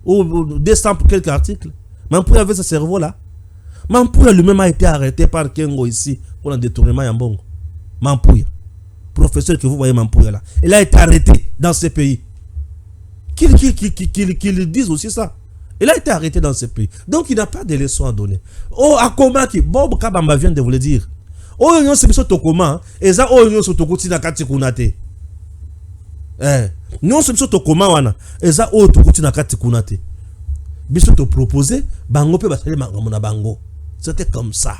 ou 200 quelques articles. Mampouya avait ce cerveau-là. Mampouya lui-même a été arrêté par Kengo ici pour un détournement Yambongo. Mampouya, professeur que vous voyez Mampouya là, il a été arrêté dans ce pays. Qu'ils disent aussi ça. Il a été arrêté dans ce pays. Donc il n'a pas de leçons à donner. Oh, Akoma qui, Bob Kabamba vient de vous le dire. Oh, yon se biso tokoma, et ça, oh, yon se tokoti na kati kunate. Non, se biso tokoma wana, et ça, oh, tokoti na kati kunate. Biso te proposer, bango pe basale na bango. C'était comme ça.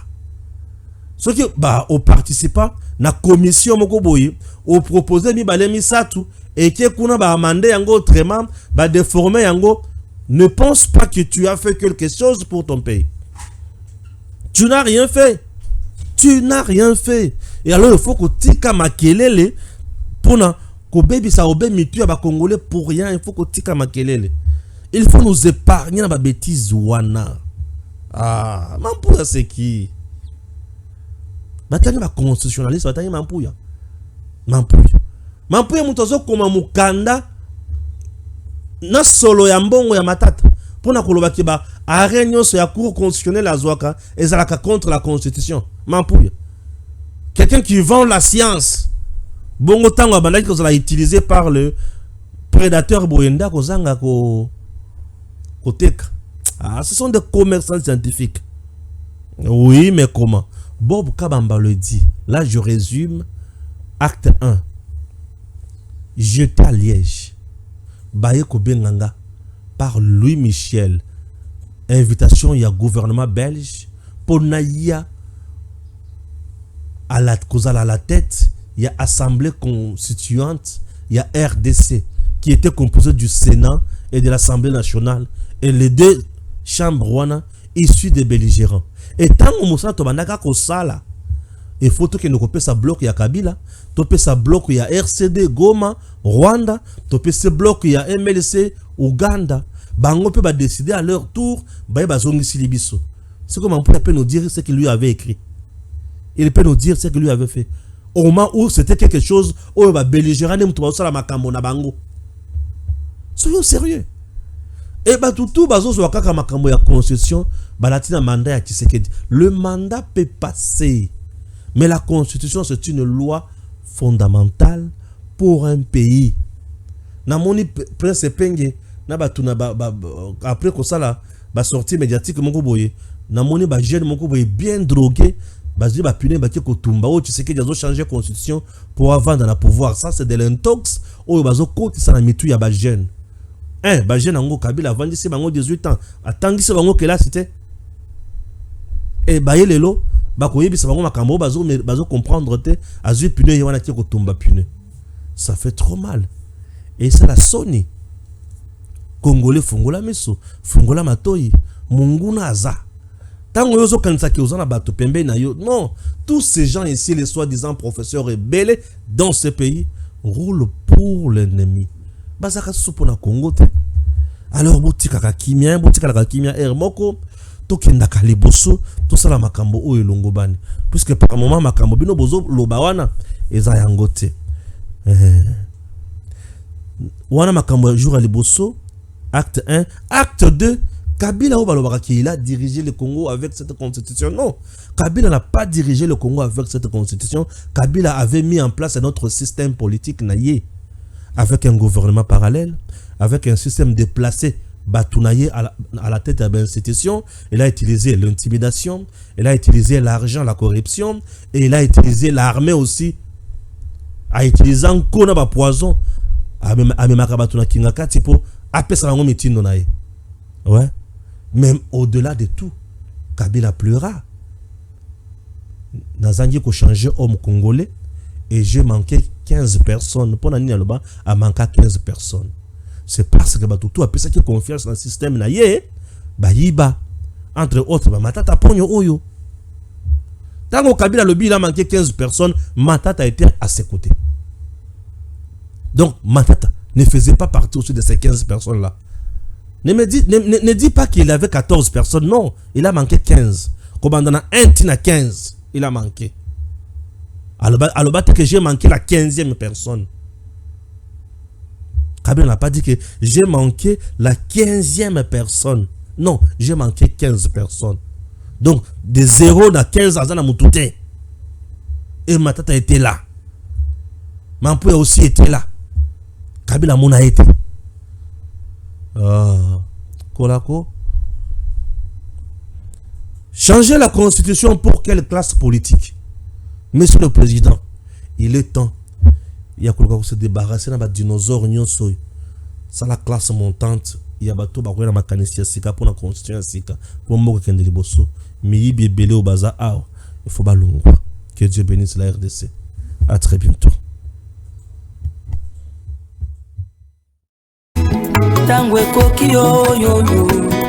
Ce qui, bah, aux participants, na commission moko boye, au proposer mi balé mi satu, et qui kuna ba amande yango autrement, ba déformer yango, ne pense pas que tu as fait quelque chose pour ton pays. Tu n'as rien fait. Tu n'as rien fait. Et alors il faut que tika makelele pour na ko baby sa obe mitu ya ba congolais pour rien, il faut que tika makelele. Il faut nous épargner na ba bêtise wana. Ah, Mampouya c'est qui? Batani ba constitutionnaliste, batani Mampouya. Mampouya mutozo koma mukanda na solo ya mbongo ya matata. Pona koloba ki ba arègne so ya cour constitutionnelle azwaka ezalaka contre la constitution. Mampouya. Quelqu'un qui vend la science. Bongo tango abandaki ko sala utilisé par le prédateur Boyenda ko zanga ko teka. Ah, ce sont des commerçants scientifiques. Oui, mais comment? Bob Kabamba le dit. Là, je résume. Acte 1. Jeté à Liège. Baye Kobenganga. Par Louis Michel. Invitation, il y a gouvernement belge. Pour Naïa. À la tête, il y a Assemblée constituante. Il y a RDC. Qui était composé du Sénat et de l'Assemblée nationale. Et les deux chambres wana issues des belligérants. Et tant que Moussa Tobanaka Kosala, il faut que nous copions sa bloc, il y a Kabila, topé sa bloc, il y a RCD, Goma, Rwanda, topé ce bloc, il y a MLC, Ouganda. Bango peut décider à leur tour, bazongi silibiso. C'est comme on peut nous dire ce qu'il lui avait écrit. Il peut nous dire ce qu'il lui avait fait. Au moment où c'était quelque chose, où il va belligérant, bango. Soyons sérieux. Et tout bazo kaka makambo ya constitution balatina mandat ya Tshisekedi. Le mandat peut passer, mais la constitution c'est une loi fondamentale pour un pays. Na moni prince penge na batuna après ko sala ba sortie médiatique moko boye na moni ba jeune moko boye bien drogué bazi ba pune ba ke ko tumba o Tshisekedi azo changer constitution pour avoir dans la pouvoir. Ça c'est de l'intox o bazo koti ça na mitu ya ba jeune. Ba jeune ango Kabila vendisi bango 18 ans atangisi bango que là c'était et ba yelelo ba koyebisa bango makambo bazo comprendre te azui pune ywana ki ko tumba pune. Ça fait trop mal. Et ça la soni Congolais fungola miso fungola matoi munguna aza tango yozo kanisa ki ozana bato pembe na yo. Non, tous ces gens ici, les soi-disant professeurs rebelles dans ce pays roulent pour l'ennemi. Bazaka supona Congo te. Alors botika kakimia hermoko tokenda kaliboso to sala makambo o elongo bani puisque par moment makambo bino bozo lobawana eza yango te. Wana makambo jour à liboso. Acte 1, acte 2, Kabila il a dirigé le Congo avec cette constitution. Non, Kabila n'a pas dirigé le Congo avec cette constitution. Kabila avait mis en place un autre système politique naïe, avec un gouvernement parallèle, avec un système déplacé Batounaye à la tête de l'institution, il a utilisé l'intimidation, il a utilisé l'argent, la corruption, et il a utilisé l'armée aussi, a utilisé un kona poison, a même Batuna Kingaka, tipo, après ça, on meeting naye. Ouais. Même au-delà de tout, Kabila pleura. Nazangi ko changer homme congolais, et j'ai manqué 15 personnes. Pour l'année, a manqué 15 personnes. C'est parce que tout a ça qui confiance dans le système na ye yiba entre autres matata ponyo oyo tango Kabila lobby il a manqué 15 personnes, Matata était à ses côtés. Donc Matata ne faisait pas partie aussi de ces 15 personnes là. Ne dis pas qu'il avait 14 personnes, non, il a manqué 15. Comme on a un tina 15, il a manqué. Alors que j'ai manqué la 15e personne. Kabila n'a pas dit que j'ai manqué la 15e personne. Non, j'ai manqué 15 personnes. Donc, de 0 à 15 ans, à Moutouté. Et Matata était là. Mampoué aussi était là. Kabila Mouna été. Kolako. Changer la constitution pour quelle classe politique? Monsieur le Président, il est temps. Il y a quelqu'un qui se débarrasser de dinosaures. C'est la classe montante. Il y a bateau qui a mécanicien sika pour la constitution sika pour moi qui est de liboso. Mais il y a belé au bazar. Il faut balongo. Que Dieu bénisse la RDC. À très bientôt. Tangwe koki yo yo yo.